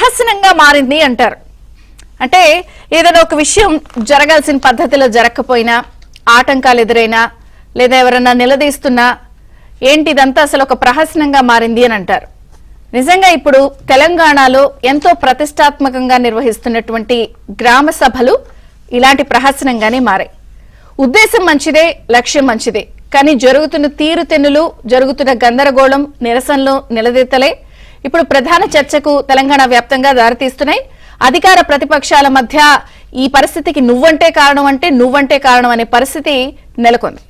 ప్రహసనంగా మారింది అంటారు. అంటే ఏదైనా ఒక విషయం జరగాల్సిన పద్ధతిలో జరగకపోయినా, ఆటంకాలు ఎదురైనా, లేదా ఎవరన్నా నిలదీస్తున్నా ఏంటి ఇదంతా అసలు ఒక ప్రహసనంగా మారింది అని అంటారు. నిజంగా ఇప్పుడు తెలంగాణలో ఎంతో ప్రతిష్టాత్మకంగా నిర్వహిస్తున్నటువంటి గ్రామ సభలు ఇలాంటి ప్రహసనంగానే మారాయి. ఉద్దేశం మంచిదే, లక్ష్యం మంచిదే, కానీ జరుగుతున్న తీరుతెన్నులు, జరుగుతున్న గందరగోళం, నిరసనలు, నిలదీతలే ఇప్పుడు ప్రధాన చర్చకు తెలంగాణ వ్యాప్తంగా దారితీస్తున్నాయి. అధికార ప్రతిపక్షాల మధ్య ఈ పరిస్థితికి నువ్వంటే కారణం అనే పరిస్థితి నెలకొంది.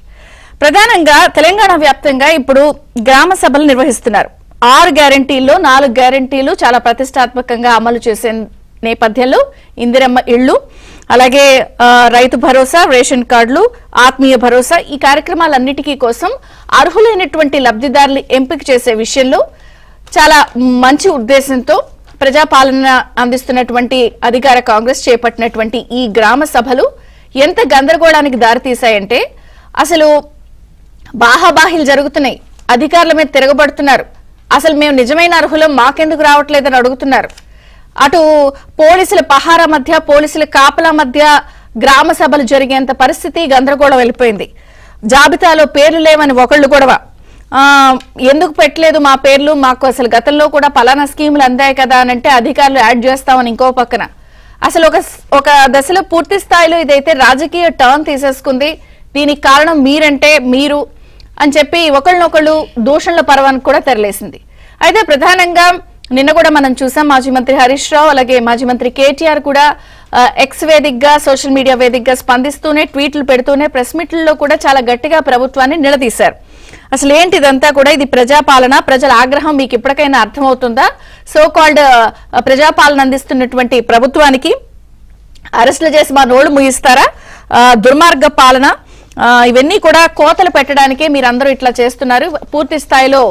ప్రధానంగా తెలంగాణ వ్యాప్తంగా ఇప్పుడు గ్రామ సభలు నిర్వహిస్తున్నారు. 6 గ్యారంటీల్లో 4 గ్యారంటీలు చాలా ప్రతిష్టాత్మకంగా అమలు చేసే నేపథ్యంలో ఇందిరమ్మ ఇళ్లు, అలాగే రైతు భరోసా, రేషన్ కార్డులు, ఆత్మీయ భరోసా, ఈ కార్యక్రమాలన్నిటికీ కోసం అర్హులైనటువంటి లబ్ధిదారులు ఎంపిక చేసే విషయంలో చాలా మంచి ఉద్దేశంతో ప్రజాపాలన అందిస్తున్నటువంటి అధికార కాంగ్రెస్ చేపట్టినటువంటి ఈ గ్రామ సభలు ఎంత గందరగోళానికి దారితీశాయంటే అసలు బాహాబాహిలు జరుగుతున్నాయి. అధికారుల మీద తిరగబడుతున్నారు. అసలు మేము నిజమైన అర్హులం, మాకెందుకు రావట్లేదని అడుగుతున్నారు. అటు పోలీసుల పహారా మధ్య, పోలీసుల కాపలా మధ్య గ్రామ సభలు జరిగేంత పరిస్థితి గందరగోళం వెళ్ళిపోయింది. జాబితాలో పేర్లు లేవని ఒకళ్ళు గొడవ, ఎందుకు పెట్టలేదు మా పేర్లు, మాకు అసలు గతంలో కూడా పలానా స్కీములు అందాయి కదా అని అంటే అధికారులు యాడ్ చేస్తామని ఇంకో పక్కన. అసలు ఒక దశలో పూర్తి స్థాయిలో ఇదైతే రాజకీయ టర్న్ తీసేసుకుంది. దీనికి కారణం మీరంటే మీరు అని చెప్పి ఒకళ్ళనొకళ్ళు దూషణల పర్వానికి కూడా తెరలేసింది. అయితే ప్రధానంగా నిన్న కూడా మనం చూసాం, మాజీ మంత్రి హరీష్ రావు అలాగే మాజీ మంత్రి కేటీఆర్ కూడా ఎక్స్ వేదికగా, సోషల్ మీడియా వేదికగా స్పందిస్తూనే, ట్వీట్లు పెడుతూనే, ప్రెస్ మీట్లలో కూడా చాలా గట్టిగా ప్రభుత్వాన్ని నిలదీశారు. అసలు ఏంటి ఇదంతా కూడా, ఇది ప్రజాపాలన, ప్రజల ఆగ్రహం మీకు ఇప్పటికైనా అర్థమవుతుందా? సో కాల్డ్ ప్రజాపాలన అందిస్తున్నటువంటి ప్రభుత్వానికి అరెస్టులు చేసి మా నోళ్లు ముగిస్తారా? దుర్మార్గ పాలన, ఇవన్నీ కూడా కోతలు పెట్టడానికే మీరందరూ ఇట్లా చేస్తున్నారు. పూర్తి స్థాయిలో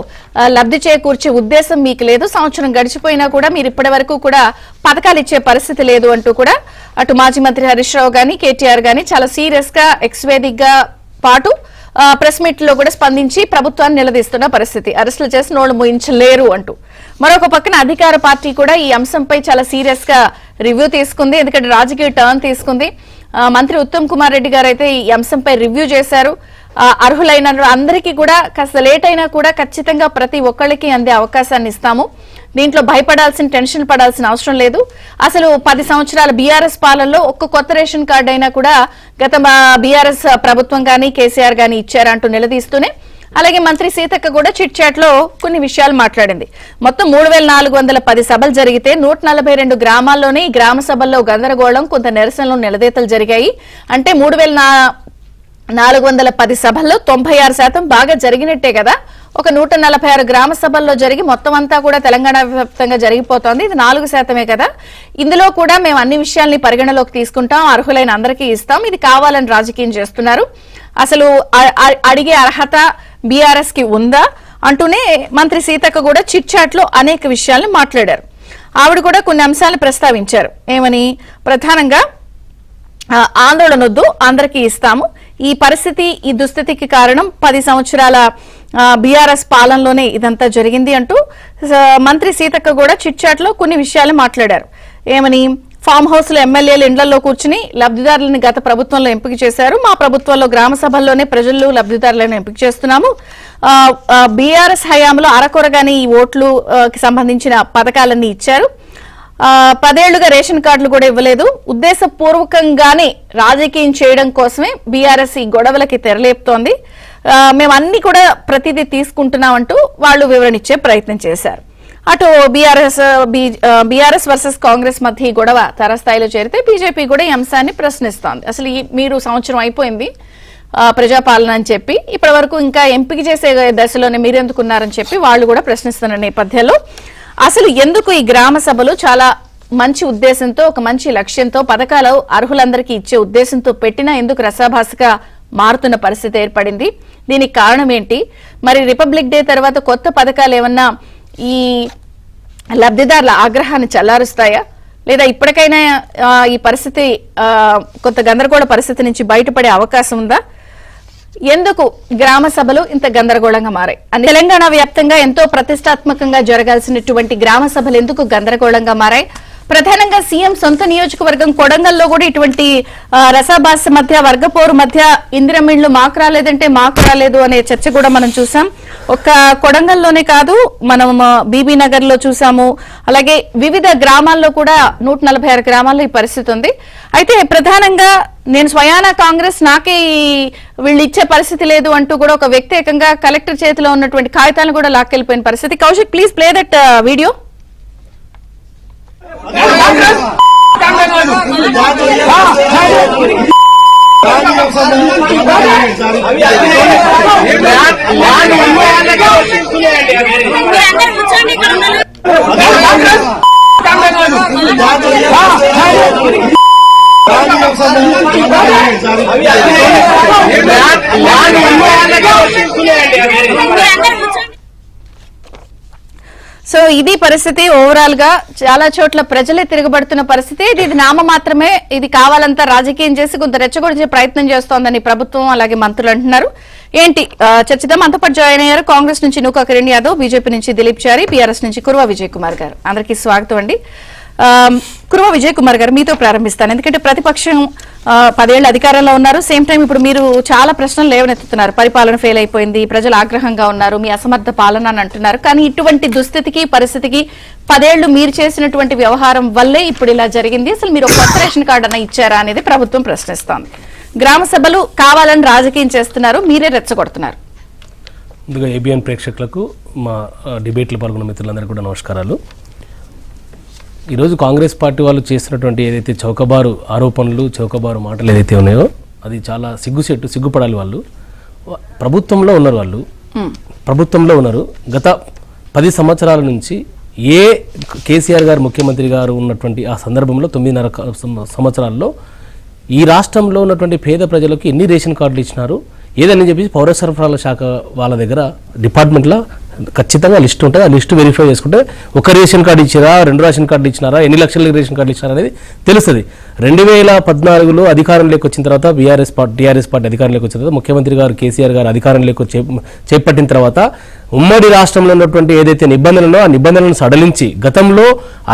లబ్ధి చేకూర్చే ఉద్దేశం మీకు లేదు. సంవత్సరం గడిచిపోయినా కూడా మీరు ఇప్పటి వరకు కూడా పథకాలు ఇచ్చే పరిస్థితి లేదు అంటూ కూడా అటు మాజీ మంత్రి హరీష్ రావు గాని, కేటీఆర్ గాని చాలా సీరియస్ గా ఎక్స్ వేదికగా పాటు ప్రెస్ మీట్ లో కూడా స్పందించి ప్రభుత్వాన్ని నిలదీస్తున్న పరిస్థితి. అరెస్టులు చేసి నోళ్లు మూయించలేరు అంటూ. మరొక పక్కన అధికార పార్టీ కూడా ఈ అంశంపై చాలా సీరియస్ గా రివ్యూ తీసుకుంది. ఎందుకంటే రాజకీయ టర్న్ తీసుకుంది. మంత్రి ఉత్తమ్ కుమార్ రెడ్డి గారు అయితే ఈ అంశంపై రివ్యూ చేశారు. అర్హులైన అందరికీ కూడా కాస్త లేట్ అయినా కూడా ఖచ్చితంగా ప్రతి ఒక్కళ్ళకి అందే అవకాశాన్ని ఇస్తాము. దీంట్లో భయపడాల్సిన, టెన్షన్ పడాల్సిన అవసరం లేదు. అసలు 10 సంవత్సరాల బీఆర్ఎస్ పాలనలో ఒక్క కొత్త రేషన్ కార్డు అయినా కూడా గత బీఆర్ఎస్ ప్రభుత్వం గానీ, కేసీఆర్ గానీ ఇచ్చారంటూ నిలదీస్తూనే, అలాగే మంత్రి సీతక్క కూడా చిట్ చాట్ లో కొన్ని విషయాలు మాట్లాడింది. మొత్తం 3410 సభలు జరిగితే 142 గ్రామాల్లోనే ఈ గ్రామ సభల్లో గందరగోళం, కొంత నిరసనలు, నిలదీతలు జరిగాయి. అంటే 3410 సభల్లో 96% బాగా జరిగినట్టే కదా. ఒక 146 గ్రామ సభల్లో జరిగి మొత్తం అంతా కూడా తెలంగాణ వ్యాప్తంగా జరిగిపోతోంది. ఇది 4% కదా. ఇందులో కూడా మేము అన్ని విషయాల్ని పరిగణలోకి తీసుకుంటాం, అర్హులైన అందరికీ ఇస్తాం, ఇది కావాలని రాజకీయం చేస్తున్నారు, అసలు అడిగే అర్హత బీఆర్ఎస్ కి ఉందా అంటూనే మంత్రి సీతక్క కూడా చిట్ చాట్ లో అనేక విషయాలను మాట్లాడారు. ఆవిడ కూడా కొన్ని అంశాలను ప్రస్తావించారు. ఏమని? ప్రధానంగా ఆందోళన వద్దు, అందరికీ ఇస్తాము, ఈ పరిస్థితి, ఈ దుస్థితికి కారణం 10 సంవత్సరాల బీఆర్ఎస్ పాలనలోనే ఇదంతా జరిగింది అంటూ మంత్రి సీతక్క కూడా చిట్ చాట్ లో కొన్ని విషయాలు మాట్లాడారు. ఏమని? ఫామ్ హౌస్ లో ఎమ్మెల్యేలు ఇండ్లలో కూర్చుని లబ్ధిదారులను గత ప్రభుత్వంలో ఎంపిక చేశారు, మా ప్రభుత్వంలో గ్రామ సభల్లోనే ప్రజలు లబ్ధిదారులను ఎంపిక చేస్తున్నాము, బీఆర్ఎస్ హయాంలో అరకొరగానే ఈ ఓట్లు కి సంబంధించిన పథకాలన్నీ ఇచ్చారు, 10 ఏళ్లుగా రేషన్ కార్డులు కూడా ఇవ్వలేదు, ఉద్దేశపూర్వకంగానే రాజకీయం చేయడం కోసమే బీఆర్ఎస్ ఈ గొడవలకి తెరలేపుతోంది, మేము అన్ని కూడా ప్రతిదీ తీసుకుంటున్నామంటూ వాళ్ళు వివరణ ఇచ్చే ప్రయత్నం చేశారు. అటు బీఆర్ఎస్ వర్సెస్ కాంగ్రెస్ మధ్య గొడవ తారస్థాయిలో చేరితే బీజేపీ కూడా ఈ అంశాన్ని ప్రశ్నిస్తోంది. అసలు మీరు సంవత్సరం అయిపోయింది ప్రజాపాలన అని చెప్పి, ఇప్పటి వరకు ఇంకా ఎంపిక చేసే దశలోనే మీరెందుకున్నారని చెప్పి వాళ్ళు కూడా ప్రశ్నిస్తున్న నేపథ్యంలో అసలు ఎందుకు ఈ గ్రామ సభలు చాలా మంచి ఉద్దేశంతో, ఒక మంచి లక్ష్యంతో, పథకాలు అర్హులందరికీ ఇచ్చే ఉద్దేశంతో పెట్టినా ఎందుకు రసాభాసగా మారుతున్న పరిస్థితి ఏర్పడింది? దీనికి కారణం ఏంటి? మరి రిపబ్లిక్ డే తర్వాత కొత్త పథకాలు ఏమన్నా ఈ లబ్ధిదారుల ఆగ్రహాన్ని చల్లారుస్తాయా, లేదా ఇప్పటికైనా ఈ పరిస్థితి కొంత గందరగోళ పరిస్థితి నుంచి బయటపడే అవకాశం ఉందా? ఎందుకు గ్రామ సభలు ఇంత గందరగోళంగా మారాయి అని తెలంగాణ వ్యాప్తంగా ఎంతో ప్రతిష్టాత్మకంగా జరగాల్సినటువంటి గ్రామ సభలు ఎందుకు గందరగోళంగా మారాయి? ప్రధానంగా సీఎం సొంత నియోజకవర్గం కొడంగల్లో కూడా ఇటువంటి రసాభాస మధ్య వర్గపోరు మధ్య ఇందిరమిళ్లు మాకు రాలేదంటే మాకు రాలేదు అనే చర్చ కూడా మనం చూసాం. ఒక కొడంగల్లోనే కాదు, మనం బీబీ నగర్ లో చూసాము, అలాగే వివిధ గ్రామాల్లో కూడా 146 గ్రామాల్లో ఈ పరిస్థితి ఉంది. అయితే ప్రధానంగా నేను స్వయానా కాంగ్రెస్ నాకే వీళ్ళు ఇచ్చే పరిస్థితి లేదు అంటూ కూడా ఒక వ్యక్తి ఏకంగా కలెక్టర్ చేతిలో ఉన్నటువంటి కాగితాలను కూడా లాక్కెళ్లిపోయిన పరిస్థితి. Kaushik, please play that video. So ఇది పరిస్థితి. ఓవరాల్ గా చాలా చోట్ల ప్రజలే తిరగబడుతున్న పరిస్థితి. ఇది నామ మాత్రమే, ఇది కావాలంతా రాజకీయం చేసి కొంత రెచ్చగొడిచే ప్రయత్నం చేస్తోందని ప్రభుత్వం అలాగే మంత్రులు అంటున్నారు. ఏంటి చర్చిద్దాం. అంత పాటు జాయిన్ అయ్యారు కాంగ్రెస్ నుంచి నూకా కిరణ్ యాదవ్, బీజేపీ నుంచి దిలీప్ చారి, పీఆర్ఎస్ నుంచి కురువ విజయ్ కుమార్ గారు. అందరికీ స్వాగతం అండి. కురువ విజయ్ కుమార్ గారు, మీతో ప్రారంభిస్తాను. ఎందుకంటే ప్రతిపక్షం 10 ఏళ్ల అధికారంలో ఉన్నారు. సేమ్ టైం ఇప్పుడు మీరు చాలా ప్రశ్నలు లేవనెత్తుతున్నారు. పరిపాలన ఫెయిల్ అయిపోయింది, ప్రజలు ఆగ్రహంగా ఉన్నారు, మీ అసమర్థ పాలన అని అంటున్నారు. కానీ ఇటువంటి దుస్థితికి పరిస్థితికి 10 ఏళ్లు మీరు చేసినటువంటి వ్యవహారం వల్లే ఇప్పుడు ఇలా జరిగింది. అసలు మీరు ఒక కొత్త రేషన్ కార్డు అన్న ఇచ్చారా అనేది ప్రభుత్వం ప్రశ్నిస్తోంది. గ్రామ సభలు కావాలని రాజకీయం చేస్తున్నారు, మీరే రెచ్చగొడుతున్నారు. ముందుగా ఏబిఎన్ ప్రేక్షకులకు, మా డిబేట్లో పాల్గొన్న మిత్రులందరికీ కూడా నమస్కారాలు. ఈరోజు కాంగ్రెస్ పార్టీ వాళ్ళు చేస్తున్నటువంటి ఏదైతే చౌకబారు ఆరోపణలు, చౌకబారు మాటలు ఏదైతే ఉన్నాయో అది చాలా సిగ్గుపడాలి. వాళ్ళు ప్రభుత్వంలో ఉన్నారు, వాళ్ళు ప్రభుత్వంలో ఉన్నారు. గత 10 సంవత్సరాల నుంచి కేసీఆర్ గారు ముఖ్యమంత్రి గారు ఉన్నటువంటి ఆ సందర్భంలో 9.5 సంవత్సరాల్లో ఈ రాష్ట్రంలో ఉన్నటువంటి పేద ప్రజలకు ఎన్ని రేషన్ కార్డులు ఇచ్చినారు ఏదని చెప్పేసి పౌర సరఫరాల శాఖ వాళ్ళ దగ్గర డిపార్ట్మెంట్లో ఖచ్చితంగా లిస్ట్ ఉంటుంది. ఆ లిస్టు వెరిఫై చేసుకుంటే ఒక రేషన్ కార్డు ఇచ్చారా, 2 రేషన్ కార్డులు ఇచ్చినారా, ఎన్ని లక్షల రేషన్ కార్డులు ఇచ్చినారా అనేది తెలుస్తుంది. 2014లో అధికారంలోకి వచ్చిన తర్వాత టీఆర్ఎస్ పార్టీ అధికారంలోకి వచ్చిన తర్వాత ముఖ్యమంత్రి గారు కేసీఆర్ గారు అధికారంలోకి చేపట్టిన తర్వాత ఉమ్మడి రాష్ట్రంలో ఉన్నటువంటి ఏదైతే నిబంధనలో ఆ నిబంధనలను సడలించి గతంలో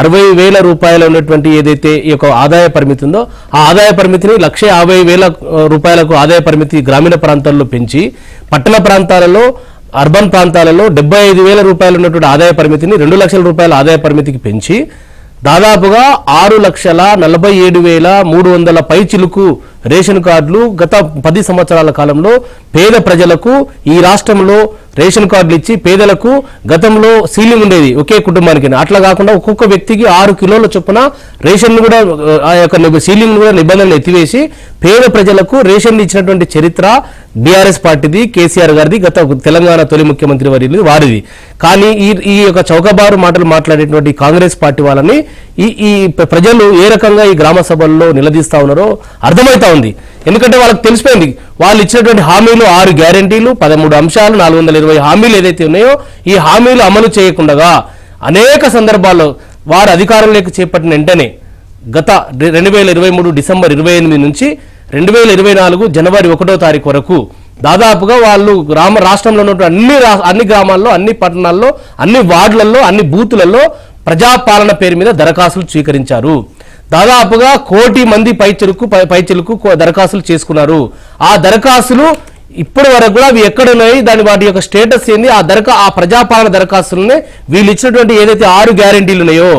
60,000 రూపాయలు ఉన్నటువంటి ఏదైతే ఈ యొక్క ఆదాయ పరిమితి ఉందో ఆ ఆదాయ పరిమితిని 150,000 రూపాయలకు ఆదాయ పరిమితి గ్రామీణ ప్రాంతాల్లో పెంచి పట్టణ ప్రాంతాలలో అర్బన్ ప్రాంతాలలో 75,000 రూపాయలు ఉన్నటువంటి ఆదాయ పరిమితిని 2 లక్షల రూపాయల ఆదాయ పరిమితికి పెంచి దాదాపుగా 6,47,300 పైచిలుకు రేషన్ కార్డులు గత 10 సంవత్సరాల కాలంలో పేద ప్రజలకు ఈ రాష్ట్రంలో రేషన్ కార్డులు ఇచ్చి పేదలకు గతంలో సీలింగ్ ఉండేది ఒకే కుటుంబానికి, అట్లా కాకుండా ఒక్కొక్క వ్యక్తికి 6 కిలోల చొప్పున రేషన్ కూడా ఆ యొక్క సీలింగ్ కూడా నిబంధనలు ఎత్తివేసి పేద ప్రజలకు రేషన్ ఇచ్చినటువంటి చరిత్ర బీఆర్ఎస్ పార్టీది, కేసీఆర్ గారిది, గత తెలంగాణ తొలి ముఖ్యమంత్రి వారిది. కానీ ఈ యొక్క చౌకబారు మాటలు మాట్లాడేటువంటి కాంగ్రెస్ పార్టీ వాళ్ళని ఈ ప్రజలు ఏ రకంగా ఈ గ్రామ సభల్లో నిలదీస్తా ఉన్నారో అర్థమవుతా ఉంది. ఎందుకంటే వాళ్ళకి తెలిసిపోయింది వాళ్ళు ఇచ్చినటువంటి హామీలు 6 గ్యారెంటీలు, 13 అంశాలు, 420 హామీలు ఏదైతే ఉన్నాయో ఈ హామీలు అమలు చేయకుండా అనేక సందర్భాల్లో వారు అధికారంలోకి చేపట్టిన వెంటనే గత 2023 డిసెంబర్ 28 నుంచి 2024 జనవరి 1వ తారీఖు వరకు దాదాపుగా వాళ్ళు రాష్ట్రంలో ఉన్నటువంటి అన్ని గ్రామాల్లో, అన్ని పట్టణాల్లో, అన్ని వార్డులలో, అన్ని బూతులలో ప్రజాపాలన పేరు మీద దరఖాస్తులు స్వీకరించారు. దాదాపుగా 1 కోటి మంది పైచిలుకు దరఖాస్తులు చేసుకున్నారు. ఆ దరఖాస్తులు ఇప్పటి వరకు కూడా అవి ఎక్కడున్నాయి, వాటి యొక్క స్టేటస్ ఏంది, ఆ ప్రజాపాలన దరఖాస్తులనే వీళ్ళు ఇచ్చినటువంటి ఏదైతే 6 గ్యారెంటీలు ఉన్నాయో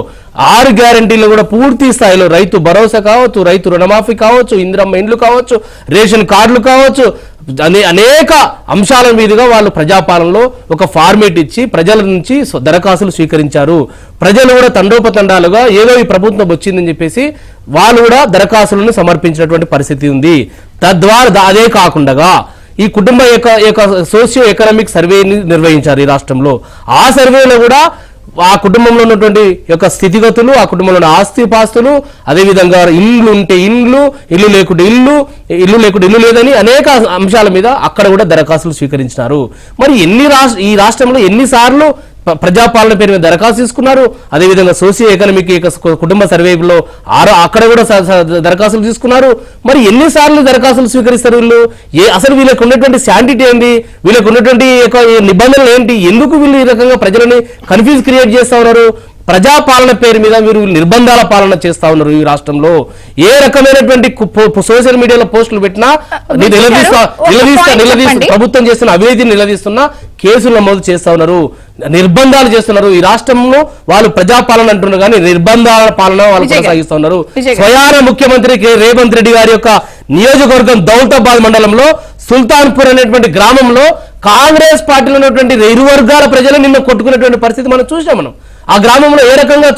6 గ్యారెంటీలు కూడా పూర్తి స్థాయిలో రైతు భరోసా కావచ్చు, రైతు రుణమాఫీ కావచ్చు, ఇందిరమ్మ ఇండ్లు కావచ్చు, రేషన్ కార్డులు కావచ్చు, అనేక అంశాల మీదుగా వాళ్ళు ప్రజాపాలనలో ఒక ఫార్మేట్ ఇచ్చి ప్రజల నుంచి దరఖాస్తులు స్వీకరించారు. ప్రజలు కూడా తండోపతండాలుగా ఏదో ఈ ప్రభుత్వం వచ్చిందని చెప్పేసి వాళ్ళు కూడా దరఖాస్తులను సమర్పించినటువంటి పరిస్థితి ఉంది. తద్వారా అదే కాకుండా ఈ కుటుంబ యొక్క సోషియో ఎకనామిక్ సర్వేని నిర్వహించారు ఈ రాష్ట్రంలో. ఆ సర్వేలో కూడా ఆ కుటుంబంలో ఉన్నటువంటి యొక్క స్థితిగతులు, ఆ కుటుంబంలో ఆస్తిపాస్తులు, అదేవిధంగా ఇండ్లు ఉంటే ఇల్లు లేకుంటే ఇల్లు లేదని అనేక అంశాల మీద అక్కడ కూడా దరఖాస్తులు స్వీకరించినారు. మరి ఈ రాష్ట్రంలో ఎన్నిసార్లు ప్రజాపాలన పేరు మీద దరఖాస్తు తీసుకున్నారు. అదేవిధంగా సోషియో ఎకనామిక్ కుటుంబ సర్వేలో అక్కడ కూడా దరఖాస్తులు తీసుకున్నారు. మరి ఎన్నిసార్లు దరఖాస్తులు స్వీకరిస్తారు వీళ్ళు? అసలు వీళ్ళకి ఉన్నటువంటి శాంటిటీ ఏంటి, వీళ్ళకి ఉన్నటువంటి నిబంధనలు ఏంటి, ఎందుకు వీళ్ళు ఈ రకంగా ప్రజలని కన్ఫ్యూజ్ క్రియేట్ చేస్తా ఉన్నారు? ప్రజాపాలన పేరు మీద మీరు నిర్బంధాల పాలన చేస్తా ఉన్నారు ఈ రాష్ట్రంలో. ఏ రకమైనటువంటి సోషల్ మీడియాలో పోస్టులు పెట్టినా నిలదీస్తా ప్రభుత్వం చేస్తున్న అవినీతిని నిలదీస్తున్నా కేసులు నమోదు చేస్తా ఉన్నారు, నిర్బంధాలు చేస్తున్నారు. ఈ రాష్ట్రంలో వాళ్ళు ప్రజాపాలన అంటున్నారు కానీ నిర్బంధాల పాలన వాళ్ళు కొనసాగిస్తా ఉన్నారు. స్వయాన ముఖ్యమంత్రి రేవంత్ రెడ్డి గారి యొక్క నియోజకవర్గం దౌలతాబాద్ మండలంలో సుల్తాన్పూర్ అనేటువంటి గ్రామంలో కాంగ్రెస్ పార్టీలో ఉన్నటువంటి ఇరు వర్గాల ప్రజలు నిన్న కొట్టుకునేటువంటి పరిస్థితి మనం చూసాం. మనం ఆ గ్రామంలో ఏ రకంగా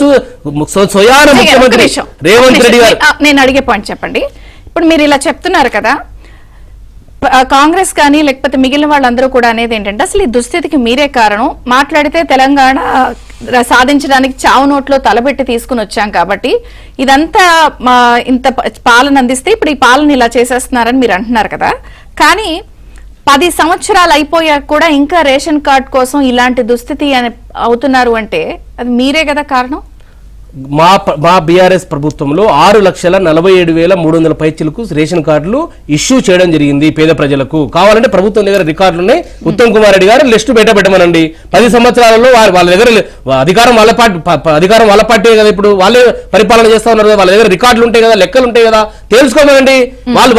స్వయాన ముఖ్యమంత్రి రేవంత్ రెడ్డి గారు. నేను అడిగే పాయింట్ చెప్పండి. ఇప్పుడు మీరు ఇలా చెప్తున్నారు కదా, కాంగ్రెస్ కానీ లేకపోతే మిగిలిన వాళ్ళందరూ కూడా అనేది ఏంటంటే అసలు ఈ దుస్థితికి మీరే కారణం, మాట్లాడితే తెలంగాణ సాధించడానికి చావు నోట్లో తలబెట్టి తీసుకుని వచ్చాం కాబట్టి ఇదంతా ఇంత పాలన అందిస్తే ఇప్పుడు ఈ పాలన ఇలా చేసేస్తున్నారని మీరు అంటున్నారు కదా. కానీ 10 సంవత్సరాలు అయిపోయాక కూడా ఇంకా రేషన్ కార్డ్ కోసం ఇలాంటి దుస్థితి అవుతున్నారు అంటే అది మీరే కదా కారణం. మా బీఆర్ఎస్ ప్రభుత్వంలో 6,47,300 పైచిలకు రేషన్ కార్డులు ఇష్యూ చేయడం జరిగింది పేద ప్రజలకు. కావాలంటే ప్రభుత్వం దగ్గర రికార్డులు ఉన్నాయి. ఉత్తమ్ కుమార్ రెడ్డి గారు లిస్టు పెట్టమనండి. 10 సంవత్సరాలలో వాళ్ళ దగ్గర అధికారం వాళ్ళ పార్టీ కదా, ఇప్పుడు వాళ్ళే పరిపాలన చేస్తా ఉన్నారు కదా, వాళ్ళ దగ్గర రికార్డులు ఉంటాయి కదా, లెక్కలు ఉంటాయి కదా, తెలుసుకోమనండి.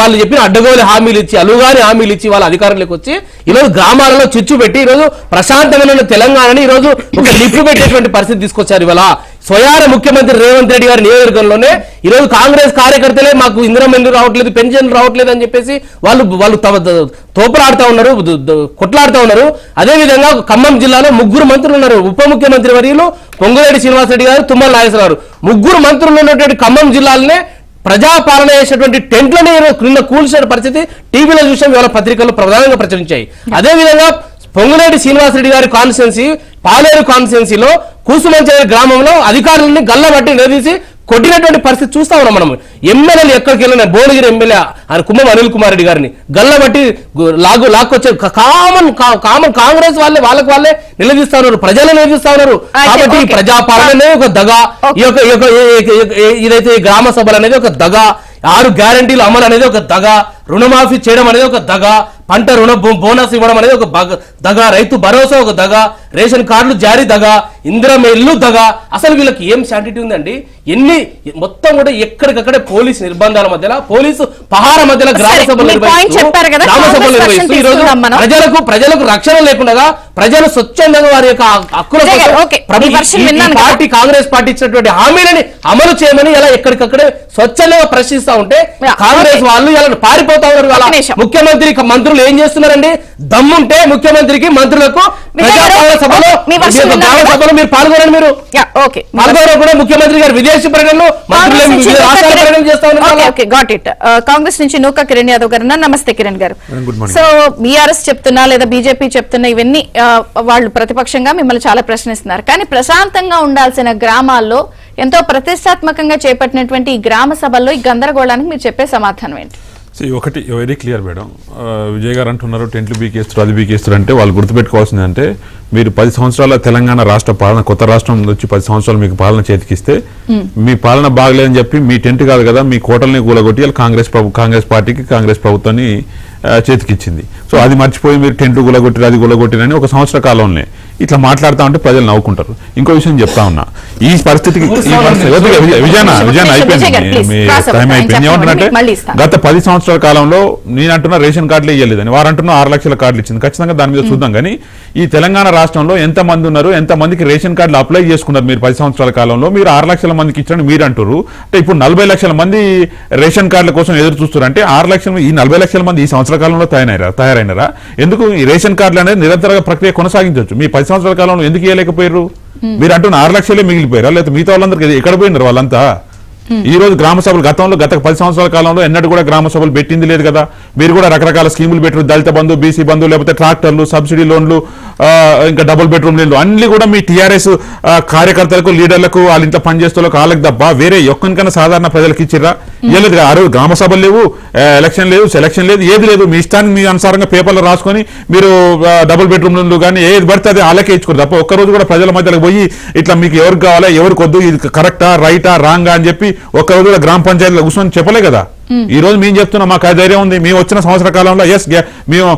వాళ్ళు చెప్పిన అడ్డగోలు హామీలు ఇచ్చి అలుగాని హామీలు ఇచ్చి వాళ్ళ అధికారంలోకి వచ్చి ఈరోజు గ్రామాలలో చిచ్చు పెట్టి ఈరోజు ప్రశాంతమైన తెలంగాణని ఈరోజు ఒక లిప్పు పెట్టేటువంటి పరిస్థితి తీసుకొచ్చారు. ఇవాళ స్వయాన ముఖ్యమంత్రి రేవంత్ రెడ్డి గారి నియోజకవర్గంలోనే ఈరోజు కాంగ్రెస్ కార్యకర్తలే మాకు ఇందిరమ్మ ఇల్లు రావట్లేదు, పెన్షన్లు రావట్లేదు అని చెప్పేసి వాళ్ళు తోపులాడుతూ ఉన్నారు, కొట్లాడుతూ ఉన్నారు. అదేవిధంగా ఖమ్మం జిల్లాలో 3 మంత్రులు ఉన్నారు. ఉప ముఖ్యమంత్రి వర్యులు పొంగులేటి శ్రీనివాసరెడ్డి గారు, తుమ్మల నాగేశ్వరరావు, 3 మంత్రులు ఉన్నటువంటి ఖమ్మం జిల్లాలోనే ప్రజాపాలన చేసేటువంటి టెంట్లని నిన్న కూల్చిన పరిస్థితి టీవీలో చూసాం, ఇవాళ పత్రికల్లో ప్రధానంగా ప్రచురించాయి. అదేవిధంగా పొంగులేటి శ్రీనివాసరెడ్డి గారి కాన్స్టిట్యున్సీ పాలేరు కాన్స్టిట్యున్సీలో కూసుమంచేరి గ్రామంలో అధికారులని గల్లబట్టి నిలదీసి కొట్టినటువంటి పరిస్థితి చూస్తా ఉన్నాం మనం. ఎమ్మెల్యేలు ఎక్కడికి వెళ్ళిన భువనగిరి ఎమ్మెల్యే ఆయన కుమ్మం అనిల్ కుమార్ రెడ్డి గారిని గల్లబట్టి లాక్కొచ్చే కామన్ కాంగ్రెస్ వాళ్ళే నిలదీస్తా ఉన్నారు, ప్రజలు నిలదీస్తా ఉన్నారు. కాబట్టి ప్రజాపాలన అనేది ఒక దగా, ఇదైతే గ్రామ సభలు అనేది ఒక దగా, 6 గ్యారంటీలు అమలు అనేది ఒక దగా, రుణమాఫీ చేయడం అనేది ఒక దగా, పంట రుణ బోనస్ ఇవ్వడం అనేది ఒక దగా, రైతు భరోసా ఒక దగా, రేషన్ కార్డులు జారీ దగా, ఇందిరమ్మ ఇల్లు దగా. అసలు వీళ్ళకి ఏం శాంటిటీ ఉందండి? మొత్తం కూడా ఎక్కడికక్కడే పోలీసు నిర్బంధాల మధ్యలో, పోలీసు పహార మధ్యలో గ్రామ సభలు నిర్వహిస్తూ ఈరోజు ప్రజలకు రక్షణ లేకుండా ప్రజలు స్వచ్ఛందంగా వారి యొక్క హక్కుల పార్టీ కాంగ్రెస్ పార్టీ ఇచ్చినటువంటి హామీలని అమలు చేయమని ఇలా ఎక్కడికక్కడే స్వచ్ఛందంగా ప్రశ్నిస్తా ఉంటే కాంగ్రెస్ వాళ్ళు ఇలా పారిపోతా ఉన్నారు. ముఖ్యమంత్రి మంత్రులు ఏం చేస్తున్నారండి? దమ్ముంటే ముఖ్యమంత్రికి మంత్రులకు సభలో మీరు పాల్గొనండి. మీరు పాల్గొనకుండా ముఖ్యమంత్రి గారు విదేశీ పర్యటనలు చేస్తా ఉన్నారు. కాంగ్రెస్ నుంచి నూకా కిరణ్ యాదవ్ గారు. నమస్తే కిరణ్ గారు. సో బీఆర్ఎస్ చెప్తున్నా లేదా బీజేపీ చెప్తున్నా ఇవన్నీ వాళ్ళు ప్రతిపక్షంగా మిమ్మల్ని చాలా ప్రశ్నిస్తున్నారు. కానీ ప్రశాంతంగా ఉండాల్సిన గ్రామాల్లో ఎంతో ప్రతిష్టాత్మకంగా చేపట్టినటువంటి ఈ గ్రామ సభల్లో ఈ గందరగోళానికి మీరు చెప్పే సమాధానం ఏంటి? ఒకటి వెరీ క్లియర్ మేడం, విజయ్ గారు అంటున్నారు టెంట్లు బీకేస్తారు, అది బీకేస్తారు అంటే వాళ్ళు గుర్తుపెట్టుకోవాల్సింది అంటే మీరు 10 సంవత్సరాల తెలంగాణ రాష్ట్ర పాలన, కొత్త రాష్ట్రం వచ్చి 10 సంవత్సరాలు మీకు పాలన చేతికిస్తే మీ పాలన బాగలేదని చెప్పి మీ టెంట్ కాదు కదా మీ కోటల్ని కూలగొట్టి కాంగ్రెస్ పార్టీకి కాంగ్రెస్ ప్రభుత్వాన్ని చేతికిచ్చింది. సో అది మర్చిపోయి మీరు టెంట్లు గులగొట్టిరు, అది గులగొట్టిరని ఒక సంవత్సర కాలంలో ఇట్లా మాట్లాడుతూ ఉంటే ప్రజలు నవ్వుకుంటారు. ఇంకో విషయం చెప్తా ఉన్నా, ఈ పరిస్థితికి విజయన అయిపోయింది, టైం అయిపోయింది. ఏమంటున్నట్టే గత 10 సంవత్సరాల కాలంలో నేను అంటున్నా రేషన్ కార్డులు ఇవ్వలేదని, వారు అంటున్నా 6 లక్షల కార్డులు ఇచ్చింది. ఖచ్చితంగా దాని మీద చూద్దాం. కానీ ఈ తెలంగాణ రాష్ట్రంలో ఎంత మంది ఉన్నారు, ఎంత మందికి రేషన్ కార్డులు అప్లై చేసుకున్నారు మీరు 10 సంవత్సరాల కాలంలో? మీరు 6 లక్షల మందికి ఇచ్చారని మీరు అంటారు. అంటే ఇప్పుడు 40 లక్షల మంది రేషన్ కార్డుల కోసం ఎదురు చూస్తారు. అంటే 6 లక్షల ఈ 40 లక్షల మంది ఈ సంవత్సర కాలంలో తయారైనారా? ఎందుకు ఈ రేషన్ కార్డులు అనేది నిరంతర ప్రక్రియ కొనసాగించవచ్చు. మీ 10 సంవత్సరాల కాలంలో ఎందుకు ఇవ్వలేకపోయారు? మీరు అంటున్న 6 లక్షలే మిగిలిపోయారా? లేకపోతే మిగతా వాళ్ళందరికీ ఎక్కడ పోయినారు వాళ్ళంతా? ఈ రోజు గ్రామ సభలు గత 10 సంవత్సరాల కాలంలో ఎన్నడూ కూడా గ్రామ సభలు పెట్టింది లేదు కదా. మీరు కూడా రకరకాల స్కీములు పెట్టారు, దళిత బంధు, బీసీ బంధు, లేకపోతే ట్రాక్టర్లు, సబ్సిడీ లోన్లు, ఇంకా డబుల్ బెడ్రూమ్ ఇల్లు అన్ని కూడా మీ టీఆర్ఎస్ కార్యకర్తలకు, లీడర్లకు, వాళ్ళ ఇంట్లో పనిచేస్తులకు, వాళ్ళకి తప్ప వేరే ఒక్కనికన్నా సాధారణ ప్రజలకు ఇచ్చిర్రా? లేదు. ఆ రోజు గ్రామ సభలు లేవు, ఎలక్షన్ లేదు, సెలక్షన్ లేదు, ఏది లేదు. మీ ఇష్టాన్ని మీ అనుసారంగా పేపర్లో రాసుకొని మీరు డబుల్ బెడ్రూమ్ ఇల్లు కానీ ఏది పడితే అది అలాగే ఇచ్చుకోరు తప్ప ఒక్కరోజు కూడా ప్రజల మధ్యలోకి పోయి ఇట్లా మీకు ఎవరికి కావాలా, ఎవరికి వద్దు, ఇది కరెక్టా, రైటా, రాంగా అని చెప్పి ఒక్కరోజు కూడా గ్రామ పంచాయతీలో కూర్చొని చెప్పలే కదా. ఈ రోజు మేము చెప్తున్నాం, మాకు ధైర్యం ఉంది. మేము వచ్చిన సంవత్సర కాలంలో మేము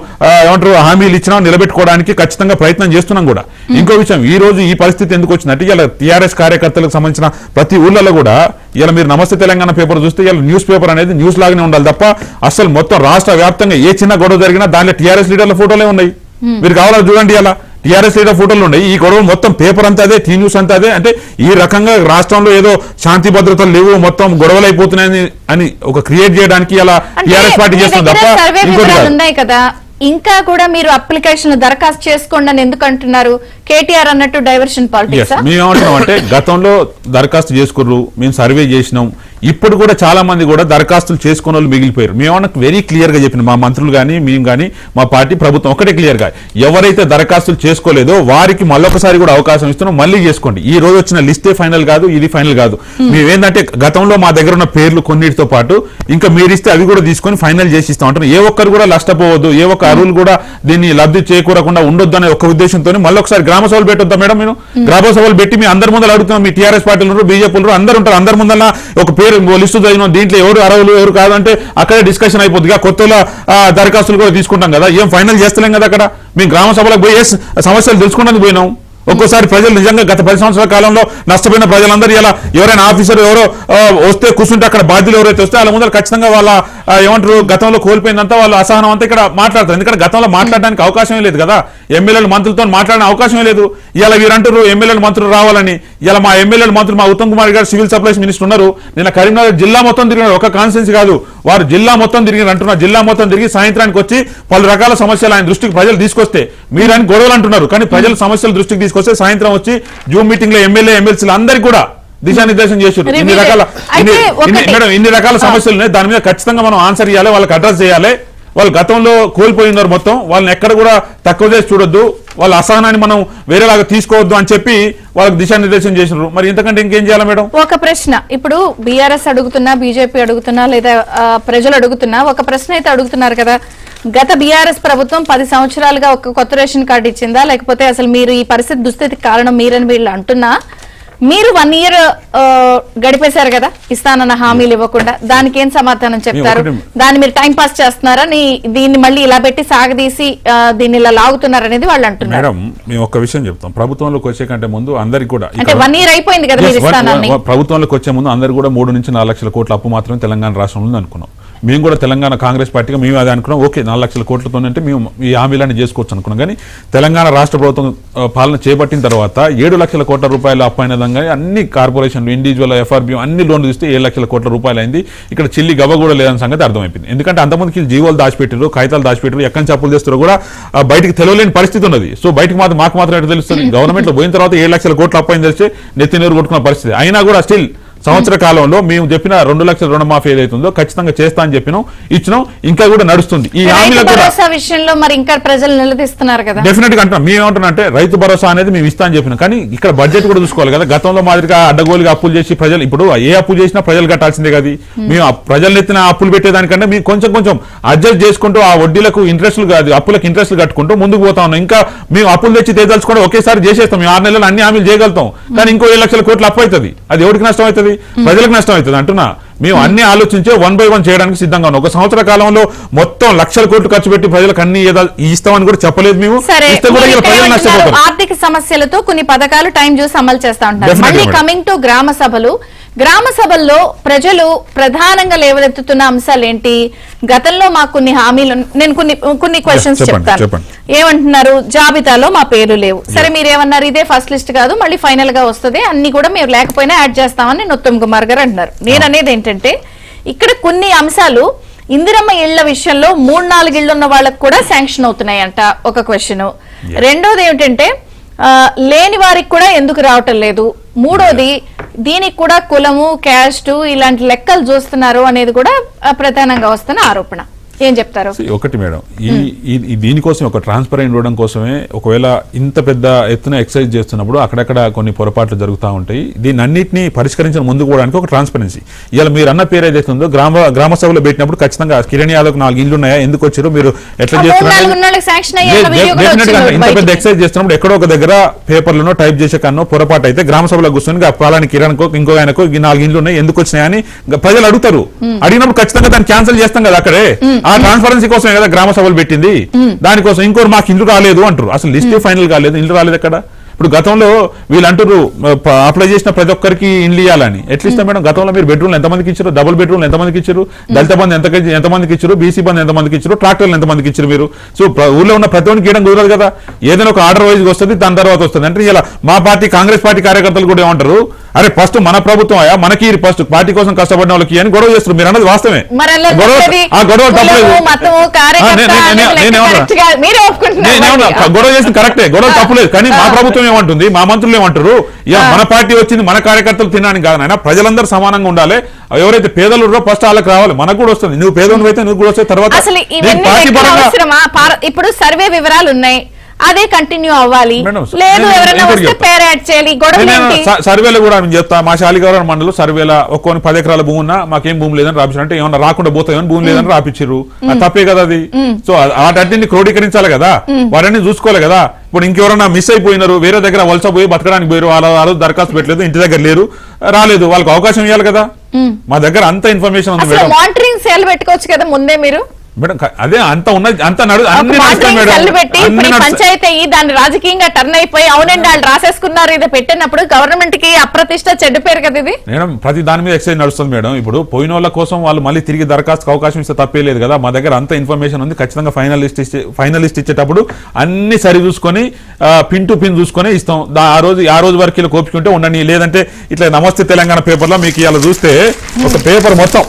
ఏమంటారు హామీలు ఇచ్చినాం, నిలబెట్టుకోవడానికి ఖచ్చితంగా ప్రయత్నం చేస్తున్నాం కూడా. ఇంకో విషయం, ఈ రోజు ఈ పరిస్థితి ఎందుకు వచ్చిందంటే ఇలా టీఆర్ఎస్ కార్యకర్తలకు సంబంధించిన ప్రతి ఊళ్ళలో కూడా ఇలా మీరు నమస్తే తెలంగాణ పేపర్ చూస్తే ఇలా న్యూస్ పేపర్ అనేది న్యూస్ లాగానే ఉండాలి తప్ప అసలు మొత్తం రాష్ట్ర వ్యాప్తంగా ఏ చిన్న గొడవ జరిగినా దాంట్లో టీఆర్ఎస్ లీడర్ల ఫోటోలే ఉన్నాయి. మీరు కావాలని చూడండి, ఇలా టీఆర్ఎస్ లీడర్ ఫోటోలు ఉన్నాయి. ఈ గొడవ మొత్తం పేపర్ అంతా అదే, టీ న్యూస్ అంతా అదే. అంటే ఈ రకంగా రాష్ట్రంలో ఏదో శాంతి భద్రతలు లేవు, మొత్తం గొడవలు అయిపోతున్నాయని అని ఒక క్రియేట్ చేయడానికి ఇలా టీఆర్ఎస్ పార్టీ చేస్తుంది తప్ప ఉన్నాయి కదా. ఇంకా కూడా మీరు అప్లికేషన్ దరఖాస్తు చేసుకోండి అని ఎందుకు అంటున్నారు? కేటీఆర్ అన్నట్టు డైవర్షన్ పాలిటిక్స్. మేము ఏమంటున్నాం అంటే గతంలో దరఖాస్తు చేసుకుర్రు, మేము సర్వే చేసినాం. ఇప్పుడు కూడా చాలా మంది కూడా దరఖాస్తులు చేసుకున్న వాళ్ళు మిగిలిపోయారు. మేమన్నా వెరీ క్లియర్ గా చెప్పిన మా మంత్రులు కానీ మేము కానీ మా పార్టీ ప్రభుత్వం ఒకటే క్లియర్ గా ఎవరైతే దరఖాస్తులు చేసుకోలేదో వారికి మళ్ళొకసారి కూడా అవకాశం ఇస్తున్నాం, మళ్ళీ చేసుకోండి. ఈ రోజు వచ్చిన లిస్టే ఫైనల్ కాదు, ఇది ఫైనల్ కాదు. మేమేంటంటే గతంలో మా దగ్గర ఉన్న పేర్లు కొన్నిటితో పాటు ఇంకా మీరిస్తే అవి కూడా తీసుకొని ఫైనల్ చేసి ఇస్తాం అంటున్నాం. ఏ ఒక్కరు కూడా నష్టపోవద్దు, ఏ ఒక్క అరువులు కూడా దీన్ని లబ్ధి చేకూరకుండా ఉండొద్దు అనే ఒక ఉద్దేశంతో మళ్ళీ ఒకసారి గ్రామ సభలు పెట్టొద్దా మేడం? మేము గ్రామ సభలు పెట్టి మీ అందరి ముందర అడుగుతున్నాం. మీ టీఆర్ఎస్ పార్టీలు, బీజేపీలు అందరూ ఉంటారు, అందరి ముందర ఒక పేరు లిస్టు చదివిన దీంట్లో ఎవరు అర్హులు ఎవరు కాదంటే అక్కడే డిస్కషన్ అయిపోతుంది. కొత్త దరఖాస్తులు కూడా తీసుకుంటాం కదా, ఏం ఫైనల్ చేస్తలేం కదా. అక్కడ మేము గ్రామ సభలకు పోయి సమస్యలు తెలుసుకోవడానికి పోయినాం. ఒక్కోసారి ప్రజలు నిజంగా గత 10 సంవత్సరాల కాలంలో నష్టపోయిన ప్రజలందరూ ఇలా ఎవరైనా ఆఫీసర్ ఎవరో వస్తే కూర్చుంటే అక్కడ బాధ్యులు ఎవరైతే వస్తే వాళ్ళ ముందర ఖచ్చితంగా వాళ్ళ ఏమంటారు గతంలో కోల్పోయిందంతా వాళ్ళ అసహనం అంతా ఇక్కడ మాట్లాడతారు. ఎందుకంటే గతంలో మాట్లాడడానికి అవకాశమే లేదు కదా, ఎమ్మెల్యేలు మంత్రులతో మాట్లాడిన అవకాశమే లేదు. ఇలా వీరంటారు ఎమ్మెల్యేలు మంత్రులు రావాలని. ఇలా మా ఎమ్మెల్యేలు మంత్రులు, మా ఉత్తమ్ కుమార్ గారు సివిల్ సప్లైస్ మినిస్టర్ ఉన్నారు, నిన్న కరీంనగర్ జిల్లా మొత్తం తిరిగినారు. ఒక కాన్స్టిట్యున్సీ కాదు, వారు జిల్లా మొత్తం తిరిగినారు అంటున్నారు. జిల్లా మొత్తం తిరిగి సాయంత్రానికి వచ్చి పలు రకాల సమస్యలు ఆయన దృష్టికి ప్రజలు తీసుకొస్తే మీరు ఆయన గొడవలు అంటున్నారు, కానీ ప్రజల సమస్యల దృష్టికి తీసుకొస్తే సాయంత్రం వచ్చి జూమ్ మీటింగ్ లో ఎమ్మెల్యే ఎమ్మెల్సీలు అందరికీ కూడా దిశానిర్దేశం చేశారు. ఇన్ని రకాల సమస్యలు ఉన్నాయి, దాని మీద ఖచ్చితంగా మనం ఆన్సర్ ఇవ్వాలి, వాళ్ళకి అడ్రస్ చేయాలి. వాళ్ళు గతంలో కోల్పోయినారు మొత్తం, వాళ్ళని ఎక్కడ కూడా తక్కువ చేసి చూడొద్దు, వాళ్ళ అసహనాన్ని మనం వేరేలాగా తీసుకోవద్దు అని చెప్పి వాళ్ళకి దిశానిర్దేశం చేసినారు. మరి ఇంతకంటే ఇంకేం చేయాలి మేడం? ఒక ప్రశ్న, ఇప్పుడు బీఆర్ఎస్ అడుగుతున్నా, బీజేపీ అడుగుతున్నా, లేదా ప్రజలు అడుగుతున్నా ఒక ప్రశ్న అయితే అడుగుతున్నారు కదా. గత బీఆర్ఎస్ ప్రభుత్వం 10 సంవత్సరాలుగా ఒక కొత్త రేషన్ కార్డు ఇచ్చిందా, లేకపోతే అసలు మీరు ఈ పరిస్థితి దుస్థితికి కారణం మీరని వీళ్ళు అంటున్నా, మీరు 1 year గడిపేశారు కదా ఇస్తానన్న హామీలు ఇవ్వకుండా, దానికి ఏం సమాధానం చెప్తారు? దాన్ని మీరు టైం పాస్ చేస్తున్నారా, దీన్ని మళ్ళీ ఇలా పెట్టి సాగదీసి దీన్ని ఇలా లాగుతున్నారు అనేది వాళ్ళు అంటున్నారు. మేడం మేము ఒక విషయం చెప్తాం, ప్రభుత్వంలోకి వచ్చే కంటే ముందు అందరికి కూడా అంటే 1 year అయిపోయింది కదా మీరు ఇస్తానని. ప్రభుత్వంలోకి వచ్చే ముందు అందరు కూడా 3 నుంచి 4 లక్షల కోట్ల అప్పు మాత్రమే తెలంగాణ రాష్ట్రంలో అనుకున్నాం. మేము కూడా తెలంగాణ కాంగ్రెస్ పార్టీగా మేము అదే అనుకున్నాం. ఓకే 4 లక్షల కోట్లతో అంటే మేము ఈ హామీలన్నీ చేసుకోవచ్చు అనుకున్నాం. కానీ తెలంగాణ రాష్ట్ర ప్రభుత్వం పాలన చేపట్టిన తర్వాత 7 లక్షల కోట్ల రూపాయలు అప్పు అయినదంగా అన్ని కార్పొరేషన్లు, ఇండివిజువల్, ఎఫ్ఆర్బి అన్ని లోన్లు తీస్తే 7 లక్షల కోట్ల రూపాయలు అయింది. ఇక్కడ చిల్లి గవ్వ కూడా లేదని సంగతి అర్థమైపోయింది. ఎందుకంటే అంతమందికి జీవోలు దాచిపెట్టారు, కాగితాలు దాచిపెట్టారు, ఎక్కడి నుంచి అప్పులు చేస్తారో కూడా బయటికి తెలియలేని పరిస్థితి ఉన్నది. సో బయటకు మాకు మాత్రం ఎట్లా తెలుస్తుంది? గవర్నమెంట్ లో పోయిన తర్వాత 7 లక్షల కోట్ల అప్పు అయింది తెలిసి నెత్తి నీరు కొట్టుకున్న పరిస్థితి. అయినా కూడా స్టిల్ సంవత్సర కాలంలో మేము చెప్పిన 2 లక్షల రుణమాఫీ ఏదైతుందో ఖచ్చితంగా చేస్తా అని చెప్పినాం, ఇచ్చినాం, ఇంకా కూడా నడుస్తుంది. ఈ విషయంలో మరి ఇంకా ప్రజలు నిలదీస్తున్నారు కదా. డెఫినెట్ గా అంటున్నాం. మేము ఏమంటున్నా అంటే రైతు భరోసా అనేది మేము ఇస్తా అని చెప్పినాం, కానీ ఇక్కడ బడ్జెట్ కూడా చూసుకోవాలి కదా. గతంలో మాదిరిగా అడ్డగోలుగా అప్పులు చేసి ప్రజలు ఇప్పుడు ఏ అప్పు చేసినా ప్రజలు కట్టాల్సిందే కదా. మేము ప్రజలు ఎత్తిన అప్పులు పెట్టేదానికంటే మేము కొంచెం అడ్జస్ట్ చేసుకుంటూ ఆ వడ్డీలకు ఇంట్రెస్ట్లు కాదు అప్పులకు ఇంట్రెస్ట్లు కట్టుకుంటూ ముందుకు పోతా ఉన్నాం. ఇంకా మేము అప్పులు తెచ్చి తేదలుచుకుంటే ఒకేసారి చేసేస్తాం, 6 నెలలు అన్ని హామీలు చేయగలుగుతాం. కానీ ఇంకో 7 లక్షల కోట్ల అప్పు అవుతుంది. అది ఎవరికి నష్టం అవుతుంది? ప్రజలకు నష్టం అవుతుంది అంటున్నా. మేము అన్ని ఆలోచించే 1 by 1 చేయడానికి సిద్ధంగా ఉన్నాం. ఒక సంవత్సర కాలంలో మొత్తం లక్షల కోట్లు ఖర్చు పెట్టి ప్రజలకు అన్ని ఇస్తామని కూడా చెప్పలేదు. మేము ఆర్థిక సమస్యలతో కొన్ని పథకాలు టైం చూసి అమలు చేస్తా ఉంటారు. మళ్ళీ కమింగ్ టు గ్రామ సభల్లో ప్రజలు ప్రధానంగా లేవనెత్తుతున్న అంశాలు ఏంటి? గతంలో మాకు కొన్ని హామీలు, నేను కొన్ని క్వశ్చన్స్ చెప్తాను. ఏమంటున్నారు? జాబితాలో మా పేర్లు లేవు. సరే మీరేమన్నారు? ఇదే ఫస్ట్ లిస్ట్ కాదు, మళ్ళీ ఫైనల్ గా వస్తుంది, అన్ని కూడా మీరు లేకపోయినా యాడ్ చేస్తామని ఉత్తమ్ కుమార్ గారు అంటున్నారు. నేను అనేది ఏంటంటే ఇక్కడ కొన్ని అంశాలు ఇందిరమ్మ ఇళ్ల విషయంలో 3-4 ఇళ్లు ఉన్న వాళ్ళకు కూడా శాంక్షన్ అవుతున్నాయంట, ఒక క్వశ్చన్. రెండోది ఏమిటంటే లేని వారికి కూడా ఎందుకు రావటం లేదు? మూడోది దీనికి కూడా కులము క్యాస్ట్ ఇలాంటి లెక్కలు చూస్తున్నారు అనేది కూడా ప్రధానంగా వస్తున్న ఆరోపణ. ఏం చెప్తారు? ఒకటి మేడం, ఈ దీనికోసం ఒక ట్రాన్స్పరెంట్ ఇవ్వడం కోసమే ఒకవేళ ఇంత పెద్ద ఎత్తున ఎక్సర్సైజ్ చేస్తున్నప్పుడు అక్కడక్కడ కొన్ని పొరపాట్లు జరుగుతూ ఉంటాయి. దీన్ని అన్నింటినీ పరిష్కరించిన ముందుకు పోవడానికి ఒక ట్రాన్స్పరెన్సీ. ఇలా మీరు అన్న పేరు ఏదైతే ఉందో గ్రామ సభలో పెట్టినప్పుడు ఖచ్చితంగా కిరణ్ యాదవ్ 4 ఇళ్ళు ఉన్నాయా, ఎందుకు వచ్చారు, మీరు ఎట్లా చేస్తున్నారు, ఇంత పెద్ద ఎక్సర్సైజ్ చేస్తున్నప్పుడు ఎక్కడో ఒక దగ్గర పేపర్లను టైప్ చేసే కన్నా పొరపాటు అయితే గ్రామ సభలో కూర్చొని పలాని కిరణ్ కో ఇంకో ఆయనకో 4 ఇళ్ళు ఉన్నాయి ఎందుకు వచ్చినాయని ప్రజలు అడుగుతారు. అడిగినప్పుడు ఖచ్చితంగా దాన్ని క్యాన్సిల్ చేస్తాం కదా. అక్కడే ఆ ట్రాన్స్పరెన్సీ కోసమే కదా గ్రామ సభలు పెట్టింది. దానికోసం ఇంకోటి మాకు ఇల్లు రాలేదు అంటారు. అసలు లిస్ట్ ఫైనల్ కాలేదు, ఇల్లు రాలేదు ఎక్కడ. ఇప్పుడు గతంలో వీళ్ళు అంటారు అప్లై చేసిన ప్రతి ఒక్కరికి ఇండ్లు ఇవ్వాలని. ఎట్లా ఇస్తాం మేడం? గతంలో మీరు బెడ్రూమ్లు ఎంతమందికి ఇచ్చారు, డబుల్ బెడ్రూమ్లు ఎంతమందికి ఇచ్చారు, దళిత బంధు ఎంతమందికి ఇచ్చారు, బీసీ బంధు ఎంతమందికి ఇచ్చారు, ట్రాక్టర్లు ఎంతమందికి ఇచ్చారు మీరు? సో ఊళ్ళో ఉన్న ప్రతి ఒక్కరికి ఇవ్వడం కుదరదు కదా. ఏదైనా ఒక ఆర్డర్ వైజ్ వస్తుంది, దాని తర్వాత వస్తుంది. అంటే ఇలా మా పార్టీ కాంగ్రెస్ పార్టీ కార్యకర్తలు కూడా ఏమంటారు, అరే ఫస్ట్ మన ప్రభుత్వం అయ్యా మనకి ఫస్ట్ పార్టీ కోసం కష్టపడిన వాళ్ళకి అని గొడవ చేస్తారు. మీరు అన్నది వాస్తవమే, గొడవ తప్పలేదు. గొడవ చేసిన కరెక్టే, గొడవ తప్పలేదు. కానీ మా ప్రభుత్వం ఏమంటుంది, మా మంత్రులు ఏమంటారు, మన పార్టీ వచ్చింది మన కార్యకర్తలు తినడానికి కాదు నాయన, ప్రజలందరూ సమానంగా ఉండాలి. ఎవరైతే పేదలు ఉన్నారో ఫస్ట్ వాళ్ళకి రావాలి, మనకు కూడా వస్తుంది. నువ్వు పేదలు అయితే నువ్వు కూడా వస్తాయి. తర్వాత ఇప్పుడు సర్వే వివరాలు ఉన్నాయి, అదే కంటిన్యూ అవ్వాలి. లేదు ఎవరైనా వస్తే పేరు యాడ్ చేయాలి. సర్వేలో కూడా నేను చెప్తా, మా శాలిగౌరవ మండలం సర్వేల ఒక్కొని 10 ఎకరాల భూమి ఉన్నా మాకేం భూమి లేదని రాపించారు. అంటే ఏమన్నా రాకుండా పోతాయని భూమి లేదని రాపించారు. తప్పే కదా అది. సో వాటిని క్రోడీకరించాలి కదా, వాటిని చూసుకోవాలి కదా. ఇప్పుడు ఇంకెవరన్నా మిస్ అయిపోయినారు, వేరే దగ్గర వలస పోయి బతకడానికి పోయారు, వాళ్ళు దరఖాస్తు పెట్టలేదు, ఇంటి దగ్గర లేరు, రాలేదు, వాళ్ళకి అవకాశం ఇవ్వాలి కదా. మా దగ్గర అంత ఇన్ఫర్మేషన్ ఉంది మేడం. మానిటరింగ్ సెల్ పెట్టుకోవచ్చు కదా ముందే మీరు మేడం. అదే అంత ఉన్నది, అంత పంచాయతీ దాన్ని రాజకీయంగా టర్న్ అయిపోయి అవునండి వాళ్ళు రాసేసుకున్నారు ఇది పెట్టినప్పుడు గవర్నమెంట్ కి అప్రతిష్ట చెడ్డ పేరు కదా ఇది. మేడం ప్రతి దాని మీద ఎక్సైజ్ నడుస్తుంది మేడం. ఇప్పుడు పోయిన వాళ్ళ కోసం వాళ్ళు మళ్ళీ తిరిగి దరఖాస్తు అవకాశం ఇస్తే తప్పే లేదు కదా. మా దగ్గర అంత ఇన్ఫర్మేషన్ ఉంది. ఖచ్చితంగా ఫైనలిస్ట్ ఇచ్చేటప్పుడు అన్ని సరి చూసుకొని పిన్ టు పిన్ చూసుకొని ఇస్తాం. ఆ రోజు వరకు ఇలా కోపించుకుంటే ఉండండి. లేదంటే ఇట్లా నమస్తే తెలంగాణ పేపర్లో మీకు ఇలా చూస్తే ఒక పేపర్ మొత్తం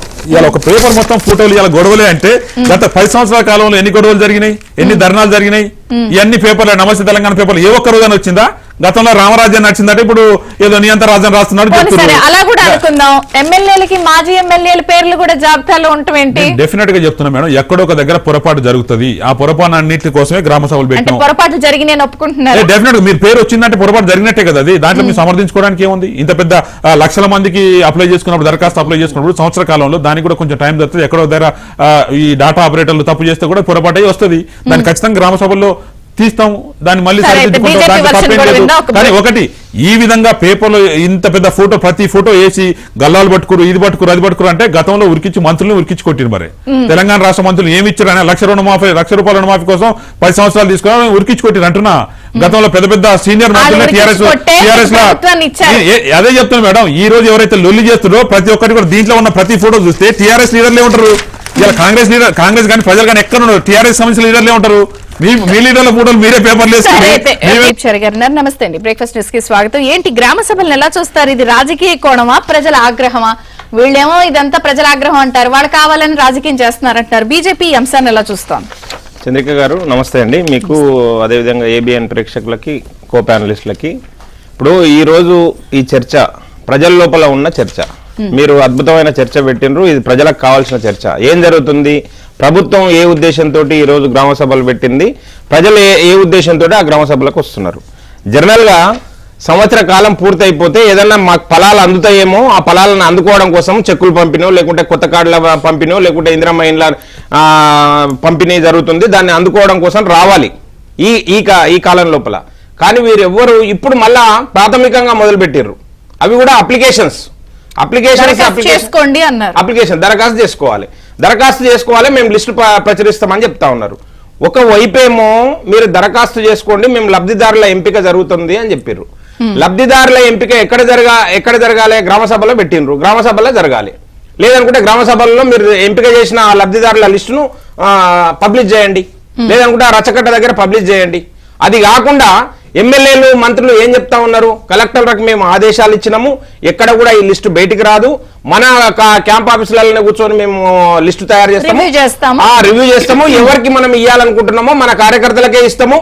ఫోటోలు ఇలా గొడవలే. అంటే గత 10 సంవత్సరాల కాలంలో ఎన్ని గొడవలు జరిగినాయి, ఎన్ని ధర్నాలు జరిగినాయి, ఇవన్నీ పేపర్లు నమస్తే తెలంగాణ పేపర్లు ఏ ఒక్క రోజున వచ్చిందా? గతంలో రామరాజ్యం నచ్చిందంటే ఇప్పుడు ఏదో నియంత్ర రాజ్యం రాస్తున్నాడు. అలా కూడా అనుకుందాం. ఎమ్మెల్యేలకి మాజీ ఎమ్మెల్యేల పేర్లు కూడా జాబితాలో ఉంటామేంటి? డెఫినెట్ గా చెప్తున్నా మేడం, ఎక్కడో ఒక దగ్గర పొరపాటు జరుగుతుంది. ఆ పొరపాటు అన్నింటి కోసమే గ్రామ సభలు పెట్టాం. పొరపాటు జరిగిన ఒప్పుకుంటున్నారు. డెఫినెట్ గా మీరు పేరు వచ్చిందంటే పొరపాటు జరిగినట్టే కదా. అది దాంట్లో మీరు సమర్థించుకోవడానికి ఏముంది? ఇంత పెద్ద లక్షల మందికి అప్లై చేసుకున్నప్పుడు, దరఖాస్తు అప్లై చేసుకున్నప్పుడు సంవత్సర కాలంలో దానికి కూడా కొంచెం టైం దొరుకుతుంది. ఎక్కడో దగ్గర ఈ డాటా ఆపరేటర్లు తప్పు చేస్తే కూడా పొరపాటు అయి వస్తుంది. దాన్ని ఖచ్చితంగా గ్రామ సభల్లో తీస్తాము, దాన్ని మళ్ళీ కానీ ఒకటి ఈ విధంగా పేపర్లో ఇంత పెద్ద ఫోటో, ప్రతి ఫోటో వేసి గల్లాలు పట్టుకురు, ఇది పట్టుకురు, అది పట్టుకురు అంటే గతంలో ఉరికించి మంత్రులను ఉరికించి కొట్టిరు. మరి తెలంగాణ రాష్ట్ర మంత్రులు ఏమి ఇచ్చారు ఆయన? లక్ష రూపాయల రుణమాఫీ కోసం 10 సంవత్సరాలు తీసుకుని ఉరికించి కొట్టిరు అంటున్నా. గతంలో పెద్ద సీనియర్ మంత్రులు టీఆర్ఎస్ అదే చెప్తున్నా మేడం. ఈ రోజు ఎవరైతే లొల్లి చేస్తున్నారో ప్రతి ఒక్కటి కూడా దీంట్లో ఉన్న ప్రతి ఫోటో చూస్తే టీఆర్ఎస్ లీడర్లే ఉంటారు. ఇలా కాంగ్రెస్ కానీ ప్రజలు కానీ ఎక్కడ ఉన్నారు? టీఆర్ఎస్ సంబంధించిన లీడర్లే ఉంటారు. మీ లీడర్ల ఫోటోలు మీరే పేపర్లు వేసుకున్నారు. నమస్తే అండి, బ్రేక్ఫాస్ట్ న్యూస్ కి స్వాగతం. ఏంటి గ్రామ సభలను ఎలా చూస్తారు? ఇది రాజకీయ కోణమా, ప్రజల ఆగ్రహమా? వీళ్ళేమో ఇదంతా ప్రజల ఆగ్రహం అంటారు, వాళ్ళు కావాలని రాజకీయం చేస్తున్నారంటారు. బీజేపీ ఈ అంశాన్ని ఎలా చూస్తాం? చంద్రిక గారు నమస్తే అండి మీకు, అదేవిధంగా ఏబిఎన్ ప్రేక్షకులకి, కో ప్యానలిస్టులకి. ఇప్పుడు ఈ రోజు ఈ చర్చ ప్రజల లోపల ఉన్న చర్చ, మీరు అద్భుతమైన చర్చ పెట్టినరు. ఇది ప్రజలకు కావాల్సిన చర్చ. ఏం జరుగుతుంది, ప్రభుత్వం ఏ ఉద్దేశంతో ఈ రోజు గ్రామ సభలు పెట్టింది, ప్రజలు ఏ ఉద్దేశంతో ఆ గ్రామ సభలకు వస్తున్నారు. జనరల్ గా సంవత్సర కాలం పూర్తయిపోతే ఏదన్నా మాకు ఫలాలు అందుతాయేమో, ఆ ఫలాలను అందుకోవడం కోసం చెక్కులు పంపినో, లేకుంటే కొత్త కార్డుల పంపినో, లేకుంటే ఇందిరమ్మ ఇండ్ల పంపిణీ జరుగుతుంది. దాన్ని అందుకోవడం కోసం రావాలి ఈ కాలం లోపల. కానీ వీరెవ్వరు ఇప్పుడు మళ్ళా ప్రాథమికంగా మొదలు పెట్టారు. అవి కూడా అప్లికేషన్ దరఖాస్తు చేసుకోవాలి, మేము లిస్టు ప్రచురిస్తామని చెప్తా ఉన్నారు. ఒక వైపేమో మీరు దరఖాస్తు చేసుకోండి, మేము లబ్ధిదారుల ఎంపిక జరుగుతుంది అని చెప్పారు. లబ్ధిదారుల ఎంపిక ఎక్కడ జరగాలి? గ్రామ సభలో పెట్టినరు, గ్రామ సభలో జరగాలి. లేదనుకుంటే గ్రామ సభల్లో మీరు ఎంపిక చేసిన లబ్ధిదారుల లిస్టును పబ్లిష్ చేయండి, లేదనుకుంటే ఆ రచ్చకట్ట దగ్గర పబ్లిష్ చేయండి. అది కాకుండా ఎమ్మెల్యేలు, మంత్రులు ఏం చెప్తా ఉన్నారు? కలెక్టర్లకు మేము ఆదేశాలు ఇచ్చినాము, ఎక్కడ కూడా ఈ లిస్టు బయటికి రాదు, మన క్యాంప్ ఆఫీసులలో కూర్చొని మేము లిస్టు తయారు చేస్తాము, రివ్యూ చేస్తాము, ఎవరికి మనం ఇవ్వాలనుకుంటున్నామో మన కార్యకర్తలకే ఇస్తాము,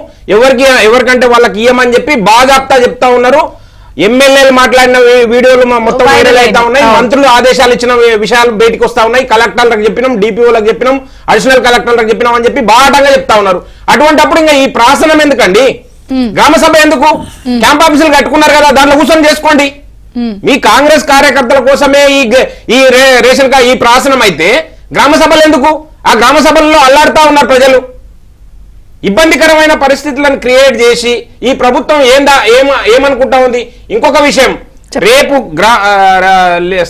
ఎవరికంటే వాళ్ళకి ఇయ్యమని చెప్పి బాజాప్తా చెప్తా ఉన్నారు. ఎమ్మెల్యేలు మాట్లాడిన వీడియోలు మొత్తం వైరల్ అవుతా ఉన్నాయి, మంత్రులు ఆదేశాలు ఇచ్చిన విషయాలు బయటకు వస్తా ఉన్నాయి, కలెక్టర్లకు చెప్పినాం, డిపిఓలకు చెప్పినాం, అడిషనల్ కలెక్టర్లకు చెప్పినాం అని చెప్పి బాటంగా చెప్తా ఉన్నారు. అటువంటిప్పుడు ఇంకా ఈ ప్రాసనం ఎందుకండి? గ్రామ సభ ఎందుకు? క్యాంప్ ఆఫీసులు కట్టుకున్నారు కదా, దాంట్లో కూర్చొని చేసుకోండి. మీ కాంగ్రెస్ కార్యకర్తల కోసమే ఈ రేషన్ కార్డు ఈ ప్రాసనం అయితే గ్రామ సభలు ఎందుకు? ఆ గ్రామ సభల్లో అల్లాడుతా ఉన్నారు ప్రజలు. ఇబ్బందికరమైన పరిస్థితులను క్రియేట్ చేసి ఈ ప్రభుత్వం ఏమనుకుంటా ఉంది. ఇంకొక విషయం, రేపు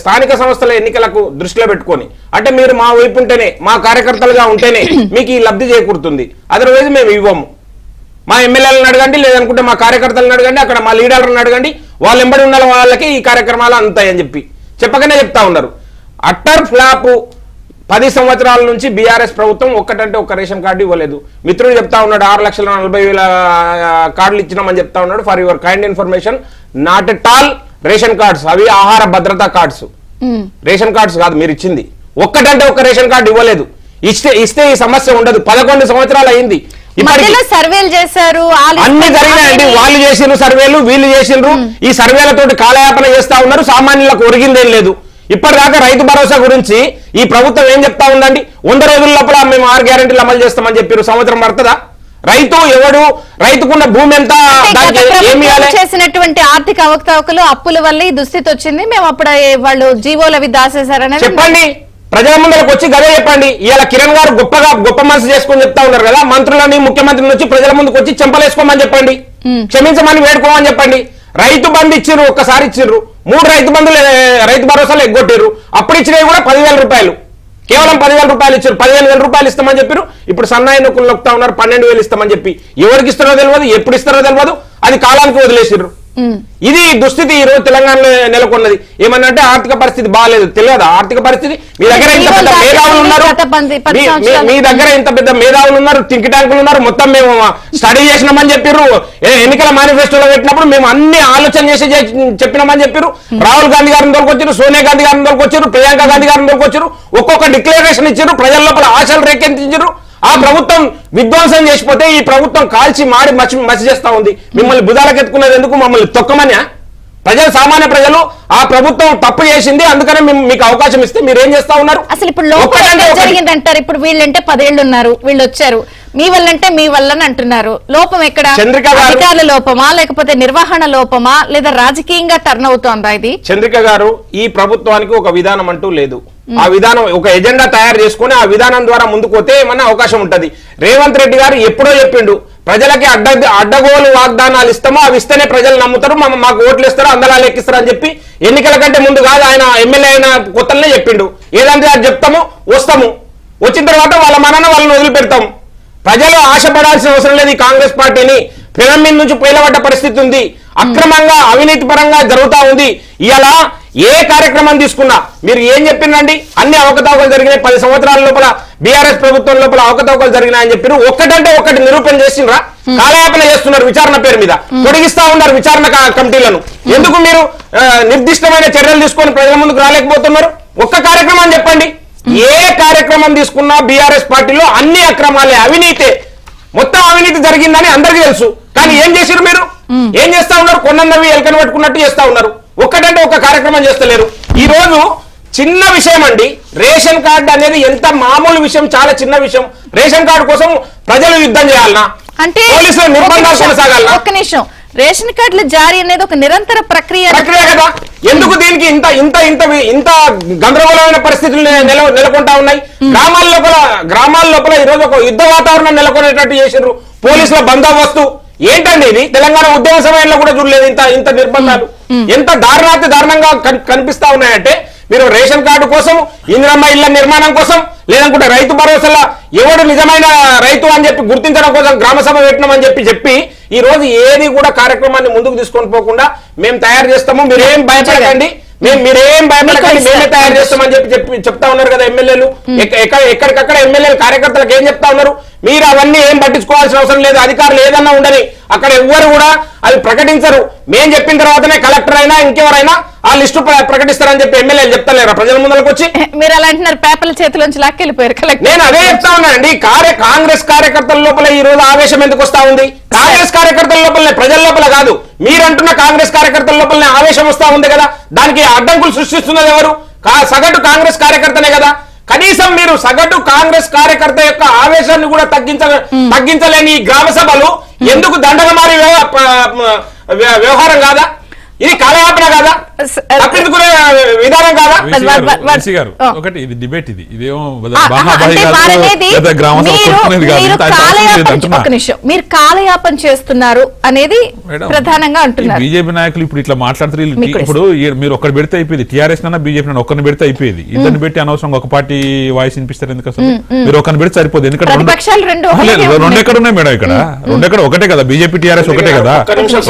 స్థానిక సంస్థల ఎన్నికలకు దృష్టిలో పెట్టుకొని, అంటే మీరు మా వైపు ఉంటేనే, మా కార్యకర్తలుగా ఉంటేనే మీకు ఈ లబ్ధి చేకూరుతుంది, అదర్వైజ్ మేము ఇవ్వము. మా ఎమ్మెల్యేలను అడగండి, లేదనుకుంటే మా కార్యకర్తలను అడగండి, అక్కడ మా లీడర్లను అడగండి, వాళ్ళు ఎంబడి ఉన్న వాళ్ళకి ఈ కార్యక్రమాలు అందుతాయని చెప్పకనే చెప్తా ఉన్నారు. అట్టర్ ఫ్లాప్ 10 సంవత్సరాల నుంచి బీఆర్ఎస్ ప్రభుత్వం ఒక్కటంటే ఒక్క రేషన్ కార్డు ఇవ్వలేదు. మిత్రుడు చెప్తా ఉన్నాడు 6,40,000 కార్డులు ఇచ్చినామని చెప్తా ఉన్నాడు. For your kind information, not at all ration cards, అవి ఆహార భద్రతా కార్డ్స్, రేషన్ కార్డ్స్ కాదు మీరు ఇచ్చింది. ఒక్కటంటే ఒక్క రేషన్ కార్డు ఇవ్వలేదు. ఇస్తే ఈ సమస్య ఉండదు. 11 సంవత్సరాలు అయింది. సర్వేలు చేశారు, అన్ని జరిగినాయండి. వాళ్ళు చేసిండ్రు సర్వేలు, వీళ్ళు చేసిండ్రు. ఈ సర్వేలతోటి కాలయాపన చేస్తా ఉన్నారు. సామాన్యులకు ఒరిగిందేం లేదు. ఇప్పటిదాకా రైతు భరోసా గురించి ఈ ప్రభుత్వం ఏం చెప్తా ఉందండి? 100 రోజుల లోపల మేము 6 గ్యారెంటీలు అమలు చేస్తామని చెప్పారు. సంవత్సరం పడుతుందా? రైతుకున్న భూమి ఎంత? చేసినటువంటి ఆర్థిక అవకతవకలు, అప్పుల వల్ల ఈ దుస్థితి వచ్చింది. మేము అప్పుడు వాళ్ళు జీవోలు అవి దాసేశారని చెప్పండి. ప్రజల ముందరకు వచ్చి గదే చెప్పండి. ఇవాళ కిరణ్ గారు గొప్ప మనసు చేసుకొని చెప్తా ఉన్నారు కదా, మంత్రులని ముఖ్యమంత్రిని వచ్చి ప్రజల ముందుకు వచ్చి చెంపలేసుకోమని చెప్పండి, క్షమించమని వేడుకోమని చెప్పండి. రైతు బంధు ఇచ్చిర్రు, ఒక్కసారి ఇచ్చిర్రు. 3 రైతు బంధులు రైతు భరోసాలు ఎగ్గొట్టారు. అప్పుడు ఇచ్చినవి కూడా 10,000 రూపాయలు, కేవలం 10,000 రూపాయలు ఇచ్చారు. 15,000 రూపాయలు ఇస్తామని చెప్పారు. ఇప్పుడు సన్నాయి నొక్కులు నొక్కుతా ఉన్నారు 12,000 ఇస్తామని చెప్పి. ఎవరికి ఇస్తారో తెలియదు, ఎప్పుడు ఇస్తారో తెలియదు, అది కాలానికి వదిలేసిర్రు. ఇది దుస్థితి ఈ రోజు తెలంగాణలో నెలకొన్నది. ఏమన్నంటే ఆర్థిక పరిస్థితి బాగాలేదు, తెలియదా? ఆర్థిక పరిస్థితి మీ దగ్గర ఇంత పెద్ద మేధావులు ఉన్నారు, మీ దగ్గర ఇంత పెద్ద మేధావులు ఉన్నారు, థింక్ ట్యాంకులు ఉన్నారు, మొత్తం మేము స్టడీ చేసినామని చెప్పారు. ఎన్నికల మేనిఫెస్టోలో పెట్టినప్పుడు మేము అన్ని ఆలోచన చేసి చెప్పినామని చెప్పారు. రాహుల్ గాంధీ గారిని తోలుకొచ్చారు, సోనియా గాంధీ గారిని తోలుకొచ్చారు, ప్రియాంక గాంధీ గారిని తోలుకొచ్చారు. ఒక్కొక్క డిక్లరేషన్ ఇచ్చారు, ప్రజల లోపల ఆశలు రేకెత్తించారు. ఆ ప్రభుత్వం విధ్వంసం చేసిపోతే ఈ ప్రభుత్వం కాల్చి మాడి మసి చేస్తా ఉంది. మిమ్మల్ని బుధాలకెత్తుకున్నది ఎందుకు? మమ్మల్ని తొక్కమని ప్రజలు, సామాన్య ప్రజలు ఆ ప్రభుత్వం తప్పు చేసింది, అందుకనే మీకు అవకాశం ఇస్తే మీరు ఏం చేస్తా ఉన్నారు? అసలు ఇప్పుడు లోపల జరిగిందంటారు. ఇప్పుడు వీళ్ళంటే 10 ఏళ్ళు ఉన్నారు, వీళ్ళు వచ్చారు, మీ వల్లంటే మీ వల్లని అంటున్నారు. లోపం ఎక్కడ? అధికారుల లోపమా, లేకపోతే నిర్వహణ లోపమా, లేదా రాజకీయంగా టర్న్ అవుతోందా ఇది? చంద్రిక గారు, ఈ ప్రభుత్వానికి ఒక విధానం అంటూ లేదు. ఆ విధానం ఒక ఎజెండా తయారు చేసుకుని ఆ విధానం ద్వారా ముందుకు పోతే ఏమన్నా అవకాశం ఉంటది. రేవంత్ రెడ్డి గారు ఎప్పుడో చెప్పిండు, ప్రజలకి అడ్డగోలు వాగ్దానాలు ఇస్తామో అవి ఇస్తేనే ప్రజలు నమ్ముతారు, మాకు ఓట్లు ఇస్తారు, అందలాలు ఎక్కిస్తారు అని చెప్పి ఎన్నికల కంటే ముందు కాదు ఆయన ఎమ్మెల్యే అయిన కొత్తలనే చెప్పిండు. ఏదంటే అది చెప్తాము, వస్తాము, వచ్చిన తర్వాత వాళ్ళ వాళ్ళని వదిలిపెడతాం. ప్రజలు ఆశపడాల్సిన అవసరం లేదు. ఈ కాంగ్రెస్ పార్టీని పిరమిడ్ నుంచి పేలబడ్డ పరిస్థితి ఉంది, అక్రమంగా అవినీతి పరంగా జరుగుతా ఉంది. ఇలా ఏ కార్యక్రమం తీసుకున్నా మీరు ఏం చెప్పిండండి? అన్ని అవకతవకలు జరిగినాయి. 10 సంవత్సరాల లోపల బీఆర్ఎస్ ప్రభుత్వం లోపల అవకతవకలు జరిగినాయని చెప్పారు. ఒక్కటంటే ఒక్కటి నిరూపణ చేసిండ్రా? కాలయాపన చేస్తున్నారు విచారణ పేరు మీద, పొడిగిస్తా ఉన్నారు విచారణ కమిటీలను. ఎందుకు మీరు నిర్దిష్టమైన చర్యలు తీసుకొని ప్రజల ముందుకు రాలేకపోతున్నారు? ఒక్క కార్యక్రమం చెప్పండి. ఏ కార్యక్రమం తీసుకున్నా బీఆర్ఎస్ పార్టీలో అన్ని అక్రమాలే, అవినీతే, మొత్తం అవినీతి జరిగిందని అందరికీ తెలుసు. కానీ ఏం చేశారు మీరు? ఏం చేస్తా ఉన్నారు? కొన్నందవి ఎలకను పట్టుకున్నట్టు చేస్తా ఉన్నారు. ఒక్కటంటే ఒక కార్యక్రమం చేస్తలేరు. ఈ రోజు చిన్న విషయం అండి, రేషన్ కార్డు అనేది ఎంత మామూలు విషయం, చాలా చిన్న విషయం. రేషన్ కార్డు కోసం ప్రజలు యుద్ధం చేయాలనా? అంటే పోలీసులు నిర్బంధాలు కొనసాగాలనా? ఒక్క నిమిషం, రేషన్ కార్డుల జారీ అనేది ఒక నిరంతర ప్రక్రియ కదా. ఎందుకు దీనికి ఇంత ఇంత ఇంత ఇంత గందరగోళమైన పరిస్థితులు నెలకొంటా ఉన్నాయి? గ్రామాల లోపల ఈ రోజు ఒక యుద్ధ వాతావరణం నెలకొనేటట్టు చేసారు. పోలీసుల బందోబస్తు ఏంటండి ఇది? తెలంగాణ ఉద్యమ సమయంలో కూడా చూడలేదు ఇంత నిర్బంధాలు. ఎంత దారుణంగా కనిపిస్తా ఉన్నాయంటే, మీరు రేషన్ కార్డు కోసం, ఇందిరమ్మ ఇళ్ల నిర్మాణం కోసం, లేదనుకుంటే రైతు భరోసాల ఎవడు నిజమైన రైతు అని చెప్పి గుర్తించడం కోసం గ్రామ సభ పెట్టినామని చెప్పి ఈ రోజు ఏది కూడా కార్యక్రమాన్ని ముందుకు తీసుకొని పోకుండా మేము తయారు చేస్తాము, మీరేం భయపడకండి, మీరేం భయపడకండి, మేమే తయారు చేస్తామని చెప్తా ఉన్నారు కదా ఎమ్మెల్యేలు. ఎక్కడికక్కడ ఎమ్మెల్యేలు కార్యకర్తలకు ఏం చెప్తా ఉన్నారు? మీరు అవన్నీ ఏం పట్టించుకోవాల్సిన అవసరం లేదు. అధికారులు ఏదన్నా ఉండని అక్కడ ఎవ్వరు కూడా అవి ప్రకటించరు. మేం చెప్పిన తర్వాతనే కలెక్టర్ అయినా ఇంకెవరైనా ఆ లిస్టు ప్రకటిస్తారని చెప్పి ఎమ్మెల్యేలు చెప్తలేరా ప్రజల ముందరకు వచ్చి? మీరు అలా అంటున్నారు, పేపర్ల చేతిలోంచి లాక్కెళ్ళిపోయారు కలెక్టర్. నేను అదే చెప్తా ఉన్నానండి. కాంగ్రెస్ కార్యకర్తల లోపల ఈ రోజు ఆవేశం ఎందుకు వస్తా ఉంది? కాంగ్రెస్ కార్యకర్తల లోపలనే, ప్రజల లోపల కాదు. మీరంటున్న కాంగ్రెస్ కార్యకర్తల లోపలనే ఆవేశం వస్తా ఉంది కదా. దానికి అడ్డంకులు సృష్టిస్తున్నది ఎవరు? సగటు కాంగ్రెస్ కార్యకర్తనే కదా. కనీసం మీరు సగటు కాంగ్రెస్ కార్యకర్త యొక్క ఆవేశాన్ని కూడా తగ్గించలేని ఈ గ్రామ సభలు ఎందుకు దండగ మారి వ్యవహారం కాదా? ఇది కాలయాపన కాదా? తప్పించుకునే విధానం కాదా? ఒకటి ఇది డిబేట్, ఇదేమో మీరు కాలయాపన చేస్తున్నారు అనేది ప్రధానంగా అంటున్నారు. బీజేపీ నాయకులు ఇప్పుడు ఇట్లా మాట్లాడుతారు. ఇప్పుడు మీరు ఒక్కరు పెడితే అయిపోయింది, టీఆర్ఎస్ నన్నా బీజేపీ ఒక్కరిని పెడితే అయిపోయింది. ఇద్దరిని పెట్టి అనవసరం ఒక పార్టీ వాయిస్ వినిపిస్తారు ఎందుకు? అసలు మీరు ఒకరిని పెడితే సరిపోదు. ఎందుకంటే రెండు ఎక్కడ ఉన్నాయి మేడం? ఇక్కడ రెండు ఎక్కడ ఒకటే కదా, బీజేపీ టీఆర్ఎస్ ఒకటే కదా.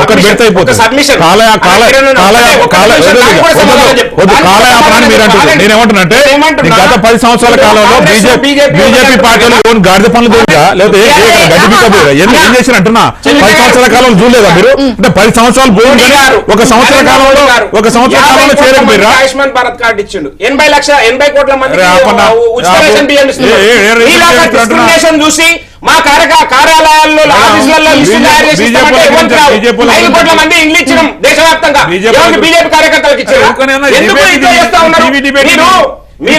ఒకరు పెడితే అయిపోతుంది. నేనేమంటున్నాంటే గత 10 సంవత్సరాల కాలంలో బీజేపీ పార్టీలు గాడిద పనులు దొరికా లేకపోతే ఏం చేసిన అంటున్నా? 10 సంవత్సరాల కాలంలో చూడలేదా మీరు? అంటే 10 సంవత్సరాలు పోయింది కానీ ఒక సంవత్సర కాలంలో చేరకపోయారా? ఆయుష్మాన్ భారత్ కార్డు ఇచ్చిండు. 80 కోట్ల మంది చూసి మా కార్యాలయాల్లో ఆఫీసులలో లిస్టు తయారు చేసి 5 కోట్ల మంది ఇండ్లు ఇచ్చినాం దేశవ్యాప్తంగా. బీజేపీ కార్యకర్తలకు ఇచ్చారు. ఎందుకు ఇట్లా చేస్తా ఉన్నారు మీరు?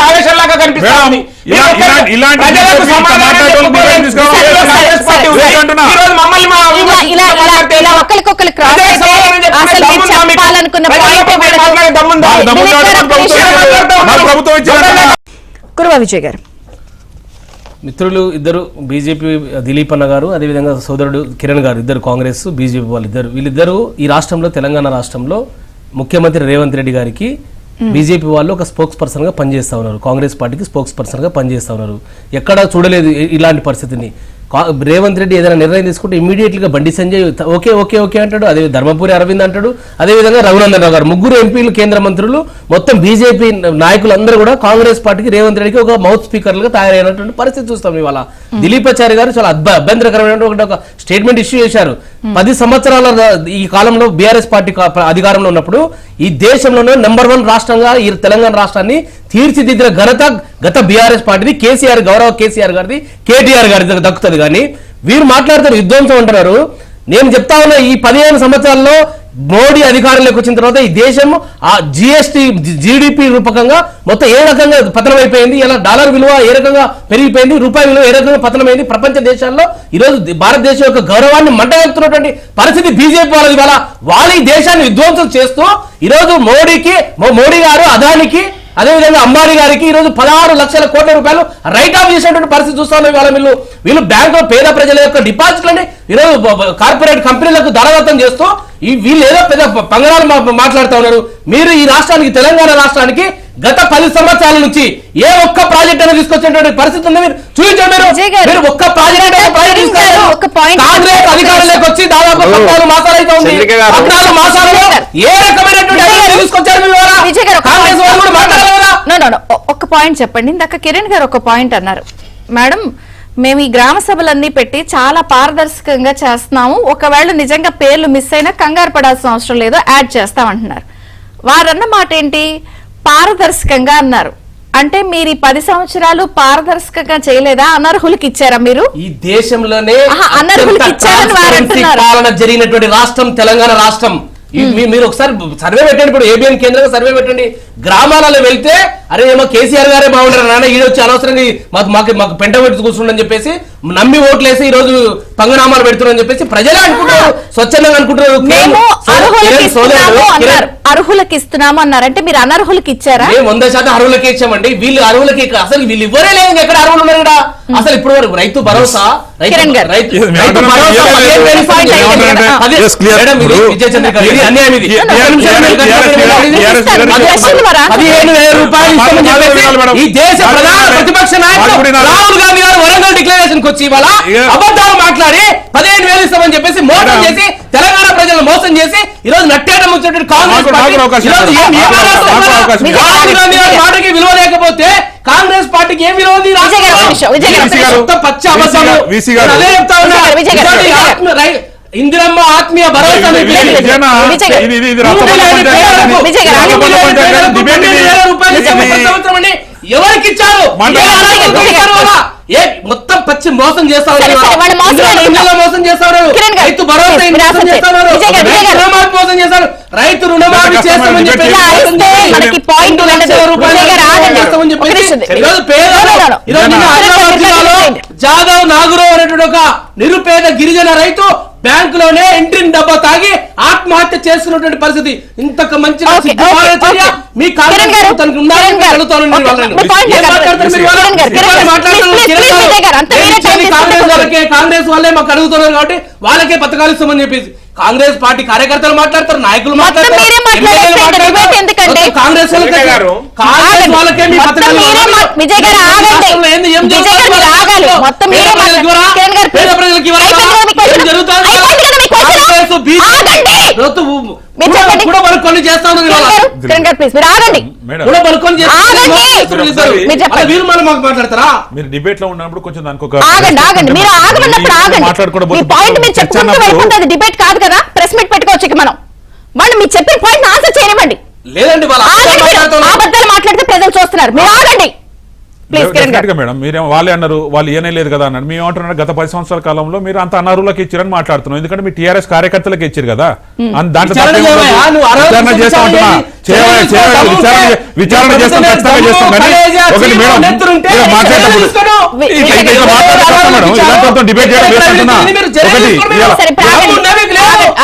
ఆవేశంలాగా కనిపిస్తుంది. కురువ విజయ్ గారు, మిత్రులు ఇద్దరు బీజేపీ దిలీప్ అన్న గారు, అదేవిధంగా సోదరుడు కిరణ్ గారు, ఇద్దరు కాంగ్రెస్ బీజేపీ వీళ్ళిద్దరూ ఈ రాష్ట్రంలో, తెలంగాణ రాష్ట్రంలో ముఖ్యమంత్రి రేవంత్ రెడ్డి గారికి బీజేపీ వాళ్ళు ఒక స్పోక్స్ పర్సన్ గా పనిచేస్తా ఉన్నారు. కాంగ్రెస్ పార్టీకి స్పోక్స్ పర్సన్ గా పనిచేస్తా ఉన్నారు. ఎక్కడా చూడలేదు ఇలాంటి పరిస్థితిని. రేవంత్ రెడ్డి ఏదైనా నిర్ణయం తీసుకుంటే ఇమీడియట్గా Bandi Sanjay okay okay okay అంటాడు, అదే ధర్మపురి అరవింద్ అంటాడు, అదేవిధంగా రఘునందన్ రావు గారు, ముగ్గురు ఎంపీలు, కేంద్ర మంత్రులు, మొత్తం బీజేపీ నాయకులందరూ కూడా కాంగ్రెస్ పార్టీకి రేవంత్ రెడ్డికి ఒక మౌత్ స్పీకర్లుగా తయారైనటువంటి పరిస్థితి చూస్తాం ఇవాళ. దిలీపాచారి గారు చాలా అభ్యంతరకరమైన ఒక స్టేట్మెంట్ ఇష్యూ చేశారు. 10 సంవత్సరాల ఈ కాలంలో బీఆర్ఎస్ పార్టీ అధికారంలో ఉన్నప్పుడు ఈ దేశంలోనే నంబర్ 1 రాష్ట్రంగా ఈ తెలంగాణ రాష్ట్రాన్ని తీర్చిదిద్దిన ఘనత గత బీఆర్ఎస్ పార్టీది, కేసీఆర్, గౌరవ కేసీఆర్ గారిది, కేటీఆర్ గారి దక్కుతుంది. కానీ వీరు మాట్లాడుతారు విధ్వంసం అంటున్నారు. నేను చెప్తా ఉన్నా, ఈ 15 సంవత్సరాల్లో మోడీ అధికారంలోకి వచ్చిన తర్వాత ఈ దేశం ఆ జిఎస్టీ జీడిపి రూపకంగా మొత్తం ఏ రకంగా పతనమైపోయింది, ఇలా డాలర్ విలువ ఏ రకంగా పెరిగిపోయింది, రూపాయి విలువ ఏ రకంగా పతనమైంది, ప్రపంచ దేశాల్లో ఈరోజు భారతదేశం యొక్క గౌరవాన్ని మంటగెత్తున్నటువంటి పరిస్థితి బీజేపీ వాళ్ళది. ఇవాళ వాళ్ళ ఈ దేశాన్ని విధ్వంసం చేస్తూ ఈరోజు మోడీ గారు అదానికి, అదేవిధంగా అంబానీ గారికి ఈరోజు 16 లక్షల కోట్ల రూపాయలు రైట్ ఆఫ్ చేసినటువంటి పరిస్థితి చూస్తా ఉన్నాం. ఇవాళ వీళ్ళు బ్యాంకులో పేద ప్రజల యొక్క డిపాజిట్లని ఈరోజు కార్పొరేట్ కంపెనీలకు ధరదత్తం చేస్తూ వీళ్ళు ఏదో పెద్ద పంగనాలు మాట్లాడుతూ ఉన్నారు. మీరు ఈ రాష్ట్రానికి, తెలంగాణ రాష్ట్రానికి గత 10 సంవత్సరాల నుంచి ఏ ఒక్క ప్రాజెక్ట్ అనేది తీసుకొచ్చేటువంటి పరిస్థితి ఉంది? మీరు చూపించండి. మీరు ఒక్క ప్రాజెక్ట్ కాంగ్రెస్ అధికారంలోకి వచ్చి దాదాపు 14 మాసాలు అయితే ఉంది. 14 మాసాలలో ఏ రకమైనటువంటి తీసుకొచ్చారు? ఒక పాయింట్ చెప్పండి. ఇందాక కిరణ్ గారు ఒక పాయింట్ అన్నారు, మేడం మేము ఈ గ్రామ సభలన్నీ పెట్టి చాలా పారదర్శకంగా చేస్తున్నాము, ఒకవేళ నిజంగా పేర్లు మిస్ అయినా కంగారు పడాల్సిన అవసరం లేదు, యాడ్ చేస్తామంటున్నారు. వారన్న మాట ఏంటి? పారదర్శకంగా అన్నారు. అంటే మీరు ఈ 10 సంవత్సరాలు పారదర్శకంగా చేయలేదా? అనర్హులకి ఇచ్చారా మీరు? ఈ దేశంలోనే అనర్హులకి ఇచ్చారని వారు అంటున్నారు. పాలన జరిగినటువంటి రాష్ట్రం తెలంగాణ రాష్ట్రం. మీరు ఒకసారి సర్వే పెట్టండి, ఇప్పుడు ఏబిఎన్ కేంద్రంగా సర్వే పెట్టండి. గ్రామాలలో వెళ్తే అరే ఏమో కేసీఆర్ గారే బాగుంటారు నాన్న, ఈ వచ్చి అనవసరంగా మాకు పెంట పెట్టి కూర్చుండని చెప్పేసి నమ్మి ఓట్లేసి ఈ రోజు పంగనామాలు పెడుతున్నారని చెప్పేసి ప్రజలే అనుకుంటారు, స్వచ్ఛందంగా అనుకుంటారు. అర్హులకి ఇస్తున్నాము అన్నారు, అంటే మీరు అనర్హులకి ఇచ్చారా? 100% అర్హులకి ఇచ్చామండి. వీళ్ళు అర్హులకి అసలు వీళ్ళు ఇవ్వరే లేదు. ఎక్కడ అర్హులు ఉన్నారు ఇక్కడ? అసలు ఇప్పుడు వరకు రైతు భరోసా ఈ దేశ ప్రధాన ప్రతిపక్ష నాయకుడు రాహుల్ గాంధీ గారు వరంగల్ డిక్లరేషన్ కి వచ్చి ఇవాళ అబద్ధాలు మాట్లాడి 15,000 ఇస్తామని చెప్పేసి మోసం చేసి తెలంగాణ ప్రజలు మోసం చేసి ఈ రోజు నట్టేయడం వచ్చేటువంటి కాంగ్రెస్ నాకు పార్టీ అవకాశం ఈ రోజు ఇవ్వండి. ఏం నాకు అవకాశం ఇవ్వండి. రాహుల్ గాంధీ గారి మాటకి విలువ లేకపోతే కాంగ్రెస్ పార్టీకి ఏం విలువ ఉంది? విజయ్ గారు, ఒక నిమిషం, విజయ్ గారు, VC గారు, మొత్తం పచ్చి అబద్ధాలు. VC గారు. నేను అదే చెప్తా ఉన్నా. విజయ్ గారు, ఇటువంటి విజయ్ గారు. ఇందిరమ్మ ఆత్మీయ భరోసా మీకు లేదు. విజయనా, విజయ్ గారు. ఇది రాష్ట్ర విజయ్ గారు, పంచాయతీ విజయ్ గారు, రాష్ట్ర పంచాయతీ డిబేట్ ఇది. ఎవరికి ఇచ్చారు? మొత్తం పచ్చి మోసం చేస్తా సరే, సరే, వాళ్ళు మోసం చేస్తారు. మోసం చేస్తారు. కిరణ్ గారు, రైతు భరోసా మీరు మోసం అసలు చేస్తారు. విజయ్ గారు, విజయ్ గారు. రుణమాఫీ మోసం చేస్తారు. రైతు రుణమాఫీ చేస్తామని చెప్పి ఇలా ఇస్తే మనకి పాయింట్ ఉండదు. విజయ్ గారు, ఆగండి. ఒక నిమిషం. ఈరోజు పేదలు No, no, no. ఈరోజు నిన్న ఆదిలాబాద్ జిల్లాలో జాదవ్ నాగురావు అనేటువంటి ఒక నిరుపేద గిరిజన రైతు బ్యాంకులోనే ఇంటిని డబ్బా తాగి ఆత్మహత్య చేసుకున్నటువంటి పరిస్థితి. ఇంతకు మంచి Okay, okay, okay. మీ కిరణ్ గారు, కిరణ్ గారు. Okay, మీ point ఏం గారు. మాట్లాడతారు మీరు ఇవాళ? కిరణ్ గారు, కిరణ్ గారు. ఇవాళ మాట్లాడుతున్నారు Please, కిరణ్ please, గారు. విజయ్ గారు, అంత ఏం మీరే ఇచ్చేది time కాంగ్రెస్ తీసుకుంటే వాళ్ళకే, కాంగ్రెస్ వాళ్ళే మాకు అడుగుతున్నారు కాబట్టి వాళ్ళకే పథకాలు ఇస్తామని చెప్పేసి కాంగ్రెస్ పార్టీ కార్యకర్తలు మాట్లాడతారు, నాయకులు మాట్లాడతారు, మీరే మాట్లాడేస్తే ఎమ్మెల్యేలు ఇంకా మాట్లాడతారు. debate ఎందుకండి? మొత్తం కాంగ్రెస్ వాళ్ళకే విజయ్ గారు. కాంగ్రెస్ వాళ్ళకే మీ మొత్తం పథకాలు మీరే ఇవ్వాలి. విజయ్ గారు ఆగండి. రాష్ట్రంలో ఏంది? ఏం విజయ్ గారు, జరుగుతుంది? మీరు ఆగాలి. మొత్తం మీరే పేద ప్రజలకు ఇవ్వరా? మాట్లాడాలి. కిరణ్ గారు, పేద ప్రజలకు ఇవ్వరా? అయిపోయింది కదా మీ question? ఏం జరుగుతుంది? అయిపోయింది కదా మీ question? కాంగ్రెస్, బీజేపీ ఆగండి. మీరు చెప్పండి. కూడా వాళ్ళు కొన్ని చేస్తా ఉన్నారు కిరణ్ ఇవాళ. గారు, కిరణ్ గారు, ప్లీజ్ మీరు ఆగండి. మేడం, కూడా వాళ్ళు కొన్ని చేస్తా ఉన్నారు. ఆగండి. ఇద్దరు. మీరు చెప్పండి. అలా వీళ్ళు మనం మాకు మాట్లాడతారా? మీరు డిబేట్ లో ఉన్నప్పుడు కొంచెం దానికి ఒక ఆగండి, ఆగండి. మీరు ఆగమన్నప్పుడు ఆగండి. మీ పాయింట్ మీరు చెప్పుకుంటూ వెళ్ళిపోతే అది డిబేట్ కాదు కదా. ప్రెస్ మీట్ పెట్టుకోవచ్చు ఇక మనం. వాళ్ళు మీరు చెప్పిన పాయింట్ ఆన్సర్ చేయనివ్వండి. లేదండి వాళ్ళ ఆగండి. మీరు మాట్లాడుతున్నారు. అబద్ధాలు మాట్లాడితే ప్రజలు చూస్తున్నారు. మీరు ఆగండి ప్లీజ్. కిరణ్ డెఫినెట్ గారు, గా మేడం, మీరేమో వాళ్ళే అన్నారు, వాళ్ళు ఏనే లేదు కదా అన్నారు. మేము ఏమంటున్నారు, గత 10 సంవత్సరాల కాలంలో మీరు అంత అనర్హులకు ఇచ్చారని మాట్లాడుతున్నాం. ఎందుకంటే మీ టీఆర్ఎస్ కార్యకర్తలకు ఇచ్చారు కదా. దాంట్లో విచారణ తప్పేం ఉండదు. చేయవా? నువ్వు అరవై విచారణ చేస్తా సంవత్సరాలు ఉంటున్నా. చేయాలి. విచారణ చేస్తాం, ఖచ్చితంగా చేస్తాం. కానీ ఒకటి మేడం, ఇలా మాట్లాడేటప్పుడు ఇట్లా మాట్లాడుతున్నాం మేడం, ఇలాంటి డిబేట్ చేయడం వేస్ట్ అంటున్నా. ఒకటి ఇలా సరే, ఇప్పుడు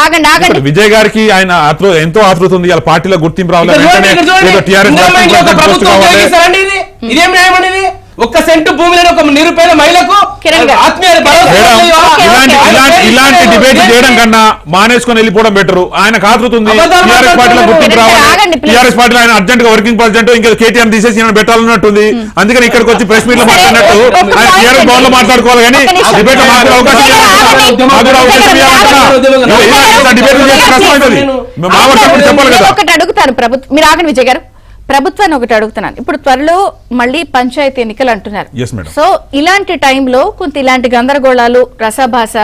ఆగండి, ఆగండి. ఇప్పుడు విజయ్ గారికి ఆయన ఎంతో ఆతృత ఉంది. ఇలా పార్టీలో గుర్తింపు రావాలి, వెంటనే ఏదో టీఆర్ఎస్ పోస్ట్ కావాలి. ఇదేం న్యాయం అనేది? ఒక్క సెంటు భూమి లేని ఒక నిరుపేద మహిళకు కిరణ్ గారు. ఆత్మీయ భరోసా మేడం, ఇవ్వాలా? ఇలాంటి డిబేట్ చేయడం కన్నా మానేసుకొని వెళ్ళిపోవడం బెటర్. ఆయన కాతృతుంది టీఆర్ఎస్ పార్టీలో గుర్తింపు రావాలి. ఆగండి, please. టీఆర్ఎస్ పార్టీలో ఆయన అర్జెంట్ గా వర్కింగ్ ప్రెసిడెంట్ ఇంకా కేటీఆర్ తీసేసి ఆయన పెట్టాలన్నట్టుంది. అందుకని ఇక్కడికి వచ్చి ప్రెస్ మీట్ లో సరే, మాట్లాడినట్టు ఒక ఆయన point టీఆర్ఎస్ భవన్ లో మాట్లాడుకోవాలి. కానీ ఒక్క నిమిషం. డిబేట్ లో మాట్లాడే అవకాశం విజయ్ గారు, ఆగండి. డిబేట్ చేస్తే కష్టం అవుతుంది. మా వర్క్ చెప్పాలి కదా. ఒకటి అడుగుతాను మీరు ఆగండి విజయ్ గారు. ప్రభుత్వాన్ని ఒకటి అడుగుతున్నాను. ఇప్పుడు త్వరలో మళ్ళీ పంచాయతీ ఎన్నికలు అంటున్నారు. Yes, madam. సో ఇలాంటి టైంలో కొంత ఇలాంటి గందరగోళాలు, రసాభాస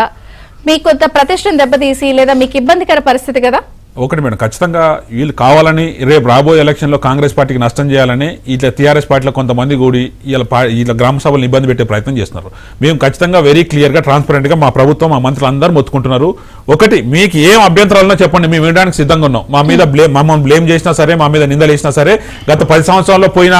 మీకు కొంత ప్రతిష్టను దెబ్బతీసి లేదా మీకు ఇబ్బందికర పరిస్థితి కదా. ఒకటి మేడం, ఖచ్చితంగా వీళ్ళు కావాలని రేపు రాబోయే ఎలక్షన్ లో కాంగ్రెస్ పార్టీకి నష్టం చేయాలని ఇట్లా టీఆర్ఎస్ పార్టీలో కొంతమంది కూడి ఇలా గ్రామ సభలను ఇబ్బంది పెట్టే ప్రయత్నం చేస్తున్నారు. మేము ఖచ్చితంగా వెరీ క్లియర్ గా, ట్రాన్స్పరెంట్ గా మా ప్రభుత్వం, మా మంత్రులు అందరూ మొత్తుకుంటున్నారు. ఒకటి, మీకు ఏం అభ్యంతరాలన్నా చెప్పండి, మేము వినడానికి సిద్ధంగా ఉన్నాం. మా మీద మమ్మల్ని బ్లేమ్ చేసినా సరే, మా మీద నిందలు వేసినా సరే, గత 10 సంవత్సరాల్లో పోయిన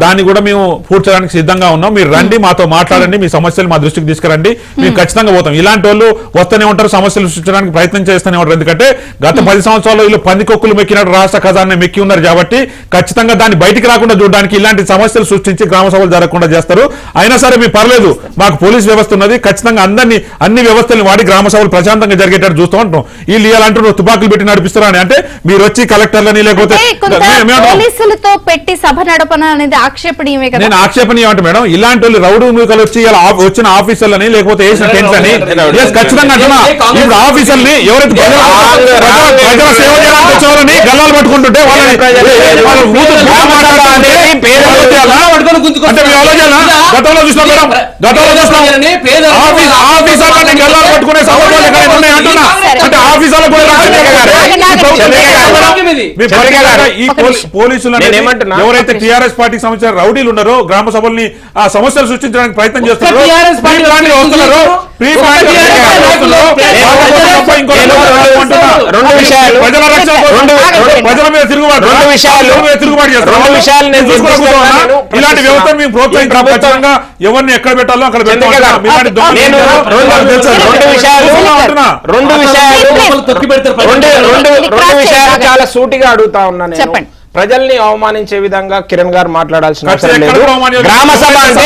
దాన్ని కూడా మేము పూడ్చడానికి సిద్ధంగా ఉన్నాం. మీరు రండి, మాతో మాట్లాడండి, మీ సమస్యలు మా దృష్టికి తీసుకురండి, మేము ఖచ్చితంగా పోతాం. ఇలాంటి వాళ్ళు వస్తూనే ఉంటారు, సమస్యలు సృష్టించడానికి ప్రయత్నం చేస్తూనే ఉంటారు. ఎందుకంటే గత 10 సంవత్సరాల్లో వీళ్ళు పందికొక్కులు మెక్కినట్టు రాష్ట్ర ఖజానాన్ని మెక్కి ఉన్నారు కాబట్టి ఖచ్చితంగా దాన్ని బయటికి రాకుండా చూడడానికి ఇలాంటి సమస్యలు సృష్టించి గ్రామ సభలు జరగకుండా చేస్తారు. అయినా సరే మీ పర్లేదు, మాకు పోలీస్ వ్యవస్థ ఉన్నది, ఖచ్చితంగా అన్ని వ్యవస్థలను వాడి గ్రామ సభలు ప్రశాంతంగా జరిగేటట్టు చూస్తూ ఉంటాం. వీళ్ళు ఇలాంటి తుపాకులు పెట్టి నడిపిస్తారు అని అంటే మీరు వచ్చి కలెక్టర్లని లేకపోతే పోలీసులతో పెట్టి సభ నడపన అనేది ఆక్షేపణీయమే కదా. నేను ఆక్షేపణీయం అంటే మేడం, ఇలాంటి వాళ్ళు రౌడీ మూకలు వచ్చి ఇలా వచ్చిన ఆఫీసర్లని లేకపోతే వేసిన టెంట్స్ అని ఖచ్చితంగా అంటున్నా. ఇప్పుడు ఆఫీసర్ని ఎవరైతే ప్రజల సేవ చేయడానికి వచ్చేవాళ్ళని గల్లాలు పట్టుకుంటుంటే వాళ్ళని అంటే మేము ఆలోచన గతంలో చూసినాం మేడం, గతంలో చూసినాం ఆఫీసర్లని గల్లాలు పట్టుకునే సందర్భాలు ఎక్కడైనా ఉన్నాయి అంటున్నా. అంటే ఆఫీసర్లు ఈ పోలీసులు ఎవరైతే టీఆర్ఎస్ పార్టీకి సంబంధించిన రౌడీలు ఉన్నారో గ్రామ సభల్ని ఆ సమస్యలు సృష్టించడానికి ప్రయత్నం చేస్తున్నారో, ప్రజల మీద తిరుగుబాటు ఇలాంటి వ్యవస్థను మేము ప్రోత్సహించాం. ఎవరిని ఎక్కడ పెట్టాలో అక్కడ రెండు విషయాలు చాలా సూటిగా అడుగుతా ఉన్నా నేను. చెప్పండి. ప్రజల్ని అవమానించే విధంగా కిరణ్ గారు మాట్లాడాల్సిన అవసరం లేదు. ఖచ్చితంగా గ్రామ సభ అంటే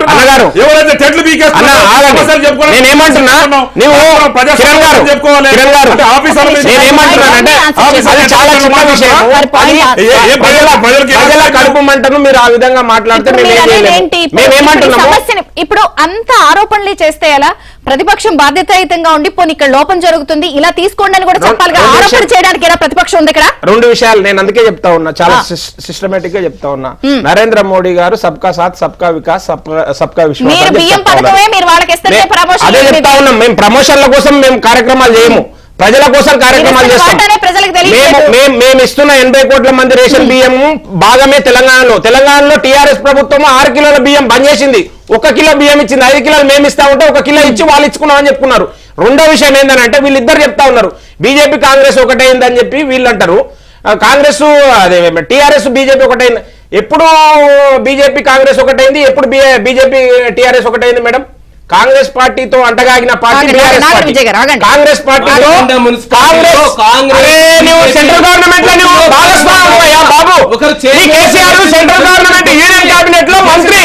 అన్నగారు నేనేమంటున్నా, నువ్వు కిరణ్ గారు నేనేమంటున్నానంటే అది చాలా చిన్న విషయం. ప్రజల కడుపు మంటను మీరు ఆ విధంగా మాట్లాడితే మేమేమంటున్నాము. ఇప్పుడు అంత ఆరోపణలు చేస్తే ఎలా? ప్రతిపక్షం బాధ్యతాయుతంగా ఉండి పోనీ ఇక్కడ లోపం జరుగుతుంది ఇలా తీసుకోండి అని కూడా చెప్పాలి కదా. ఆరోపణ చేయడానికి ఏదో ప్రతిపక్షం ఉంది ఇక్కడ. రెండు విషయాలు నేను అందుకే చెప్తా ఉన్నా, చాలా సిస్టమేటిక్ గా చెప్తా ఉన్నా. నరేంద్ర మోడీ గారు సబ్కా సాత్ సబ్కా వికాస్ సబ్కా విశ్వాస్ మీరు బియ్యం పథకమే మీరు వాళ్ళకి ఇస్తే ప్రమోషన్ అదే చెప్తా ఉన్నాం. మేము ప్రమోషన్ల కోసం మేము కార్యక్రమాలు చేయము, ప్రజల కోసం కార్యక్రమాలు చేస్తాం. మేము ఇస్తున్న 80 కోట్ల మంది రేషన్ బియ్యం భాగమే తెలంగాణలో టీఆర్ఎస్ ప్రభుత్వం 6 కిలోల బియ్యం బంద్ చేసింది. 1 కిలో బియ్యం ఇచ్చింది, 5 కిలోలు మేము ఇస్తా ఉంటే 1 కిలో ఇచ్చి వాళ్ళు ఇచ్చుకున్నాం అని చెప్పుకున్నారు. రెండో విషయం ఏంటంటే వీళ్ళిద్దరు చెప్తా ఉన్నారు బీజేపీ కాంగ్రెస్ ఒకటైందని చెప్పి వీళ్ళు అంటారు. కాంగ్రెస్ అదే టీఆర్ఎస్ బీజేపీ ఒకటైంది. ఎప్పుడు బీజేపీ కాంగ్రెస్ ఒకటైంది, ఎప్పుడు బీజేపీ టీఆర్ఎస్ ఒకటైంది మేడం? కాంగ్రెస్ పార్టీతో అంటగాగిన పార్టీ కాంగ్రెస్ పార్టీలో సెంట్రల్ గవర్నమెంట్ లో భాగస్వామ్యా బాబు. KCR central government union cabinet లో మంత్రి,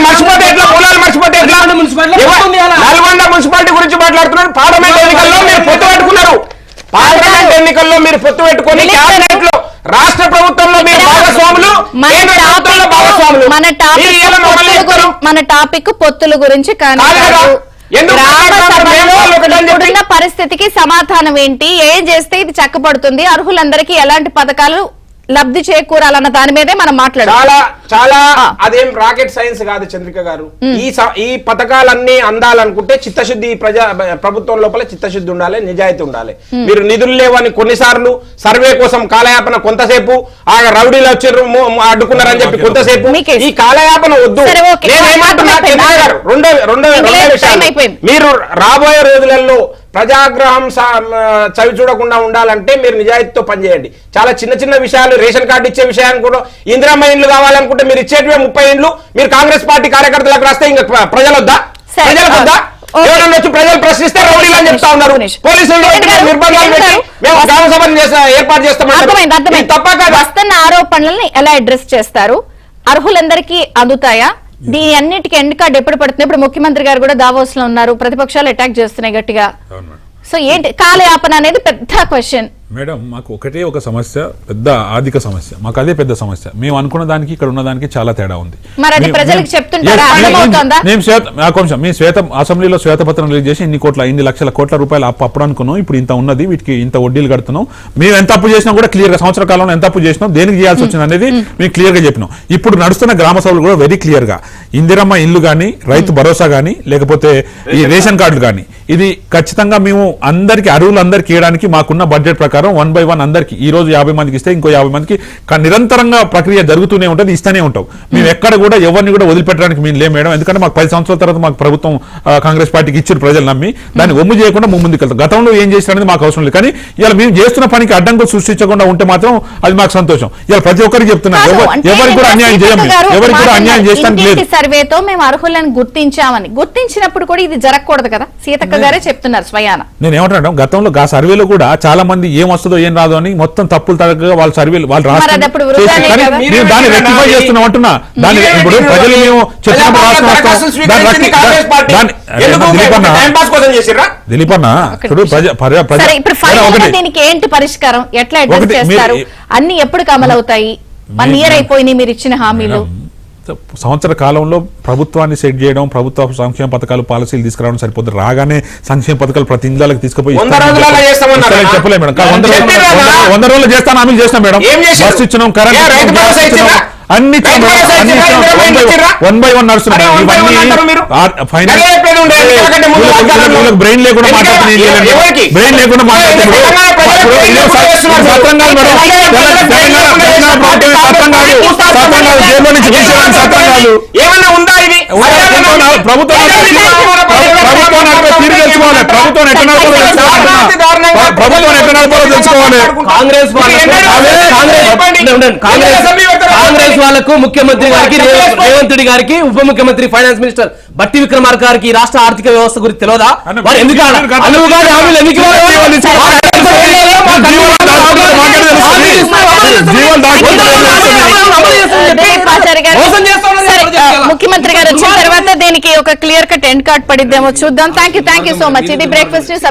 మర్చిపోతే ఎట్లా, మూలాలు మర్చిపోతే ఎట్లా? నల్గొండ మున్సిపాలిటీ గురించి మాట్లాడుతున్నారు. పార్లమెంట్ ఎన్నికల్లో మీరు పొత్తు పెట్టుకున్నారు, పార్లమెంట్ ఎన్నికల్లో మీరు పొత్తు పెట్టుకుని కేబినెట్ లో రాష్ట్ర ప్రభుత్వంలో మీరు భాగస్వాములు, మన టాపిక్ పొత్తుల గురించి కానీ పరిస్థితికి సమాధానం ఏంటి, ఏం చేస్తే ఇది చక్కబడుతుంది, అర్హులందరికీ ఎలాంటి పథకాలు లబ్ధి చేకూరాలన్న దాని మీదే మనం మాట్లాడాలి. చాలా అదేం రాకెట్ సైన్స్ కాదు చంద్రిక గారు. ఈ పథకాలన్నీ అందాలనుకుంటే చిత్తశుద్ధి ప్రభుత్వం లోపల చిత్తశుద్ధి ఉండాలి, నిజాయితీ ఉండాలి. మీరు నిధులు లేవని కొన్నిసార్లు సర్వే కోసం కాలయాపన, కొంతసేపు ఆ రౌడీలు వచ్చారు అడ్డుకున్నారని చెప్పి కొంతసేపు, ఈ కాలయాపన వద్దు. మీరు రాబోయే రోజులలో ప్రజాగ్రహం చవి చూడకుండా ఉండాలంటే మీరు నిజాయితీతో పనిచేయండి. చాలా చిన్న చిన్న విషయాలు, రేషన్ కార్డు ఇచ్చే విషయాన్ని కూడా, ఇందిరమ్మ ఇండ్లు కావాలనుకుంటే మీరు ఇచ్చేటివే 30 ఇండ్లు మీరు కాంగ్రెస్ పార్టీ కార్యకర్తలకు రాస్తే ఇంకా ప్రజలు వద్దా? ప్రజలకు వద్దా? ఎవరన్నా వచ్చి ప్రజలు ప్రశ్నిస్తే రౌడీలు అని చెప్తా ఉన్నారు. పోలీసులు నిర్బంధాలు పెట్టి మేము గ్రామ సభను ఏర్పాటు చేస్తాం. తప్పక వస్తున్న ఆరోపణలను ఎలా అడ్రస్ చేస్తారు? అర్హులందరికీ అందుతాయా? దీని అన్నిటికీ ఎండ్ కార్డ్ ఎప్పుడు పడుతుంది? ఇప్పుడు ముఖ్యమంత్రి గారు కూడా దావోస్ లో ఉన్నారు, ప్రతిపక్షాలు అటాక్ చేస్తున్నాయి గట్టిగా. సో ఏంటి కాలయాపన అనేది పెద్ద క్వశ్చన్ మేడం. మాకు ఒకటే ఒక సమస్య, పెద్ద ఆర్థిక సమస్య. మాకు అదే పెద్ద సమస్య. మేము అనుకున్న దానికి ఇక్కడ ఉన్న దానికి చాలా తేడా ఉంది. మరి అది ప్రజలకు చెప్తుంటారా? అర్థమవుతుందా? మేము అసెంబ్లీలో శ్వేతపత్రం రిలీజ్ చేసి ఇన్ని లక్షల కోట్ల రూపాయలు అప్పుడు అనుకున్నాం, ఇప్పుడు ఇంత ఉన్నది, వీటికి ఇంత వడ్డీలు కడుతున్నాం. మేము ఎంత అప్పు చేసినా కూడా క్లియర్ గా సంవత్సర కాలంలో ఎంత అప్పు చేసినాం, దేనికి చేయాల్సి వచ్చింది అనేది మేము క్లియర్ గా చెప్పినాం. ఇప్పుడు నడుస్తున్న గ్రామ సభలు కూడా వెరీ క్లియర్ గా ఇందిరమ్మ ఇల్లు గానీ, రైతు భరోసా గానీ, లేకపోతే ఈ రేషన్ కార్డులు గానీ, ఇది ఖచ్చితంగా మేము అందరికి అర్హులందరికీ ఇవ్వడానికి మాకున్న బడ్జెట్ ప్రకారం 1 by 1 అందరికి ఈ రోజు 50 మందికి ఇస్తే ఇంకో 50 మందికి నిరంతరంగా ప్రక్రియ జరుగుతూనే ఉంటుంది, ఇస్తూనే ఉంటాం. మేము ఎక్కడ కూడా ఎవరిని కూడా వదిలిపెట్టడానికి మేము లేము మేడం. ఎందుకంటే మాకు 10 సంవత్సరాల తర్వాత మాకు ప్రభుత్వం కాంగ్రెస్ పార్టీకి ఇచ్చారు ప్రజలు నమ్మి, దాన్ని ఒమ్ము చేయకుండా ముందుకు వెళ్తాం. గతంలో ఏం చేశారనేది మాకు అవసరం లేదు, కానీ ఇలా మేము చేస్తున్న పనికి అడ్డంకులు సృష్టించకుండా ఉంటే మాత్రం అది మాకు సంతోషం. ఇలా ప్రతి ఒక్కరికి చెప్తున్నాం, ఎవరికి కూడా అన్యాయం చేయము, ఎవరికి కూడా అన్యాయం చేయడానికి లేదు. సర్వేతో మేము అర్హులను గుర్తించినప్పుడు కూడా ఇది జరగకూడదు కదా, సీతక్క గారే చెప్తున్నారు స్వయాన. నేను ఏమంటున్నా, గతంలో ఆ సర్వేలో కూడా చాలా మంది ఏం వస్తుందో ఏం రాదో అని మొత్తం తప్పులు తగ్గ వాళ్ళ సర్వేలు వాళ్ళు రాష్ట్రం దాన్ని రెక్టిఫై చేస్తున్నాం అంటున్నా. దాన్ని ఇప్పుడు ప్రజలు మేము చెప్పినప్పుడు దిలీప్ అన్న ఇప్పుడు దీనికి ఏంటి పరిష్కారం, ఎట్లా అడ్రస్ చేస్తారు, అన్ని ఎప్పుడు అమలు అవుతాయి? 1 year అయిపోయినాయి మీరు ఇచ్చిన హామీలు. సంవత్సర కాలంలో ప్రభుత్వాన్ని సెట్ చేయడం, ప్రభుత్వ సంక్షేమ పథకాలు పాలసీలు తీసుకురావడం సరిపోతుంది. రాగానే సంక్షేమ పథకాలు ప్రతి ఇండ్లకు తీసుకుపోయి చెప్పలేదు మేడం. 100 రోజులు చేస్తాను హామీలు చేస్తాం మేడం. బస్సు ఇచ్చినాం, కరెంట్ అన్ని 1 by 1 నడుస్తున్నాయి. బ్రెయిన్ లేకుండా ఏమన్నా ఉందా? ఇది ప్రభుత్వం తెలుసుకోవాలి. కాంగ్రెస్ వాళ్ళకు ముఖ్యమంత్రి గారికి, రేవంత్ రెడ్డి గారికి, ఉప ముఖ్యమంత్రి ఫైనాన్స్ మినిస్టర్ బట్టి విక్రమార్క గారికి రాష్ట్ర ఆర్థిక వ్యవస్థ గురించి తెలియదా? ముఖ్యమంత్రి గారు వచ్చిన తర్వాత దీనికి ఒక క్లియర్ కట్ ఎండ్ కార్డ్ పడిద్దేమో చూద్దాం. Thank you so much. ఇది బ్రేక్ఫాస్ట్ న్యూస్.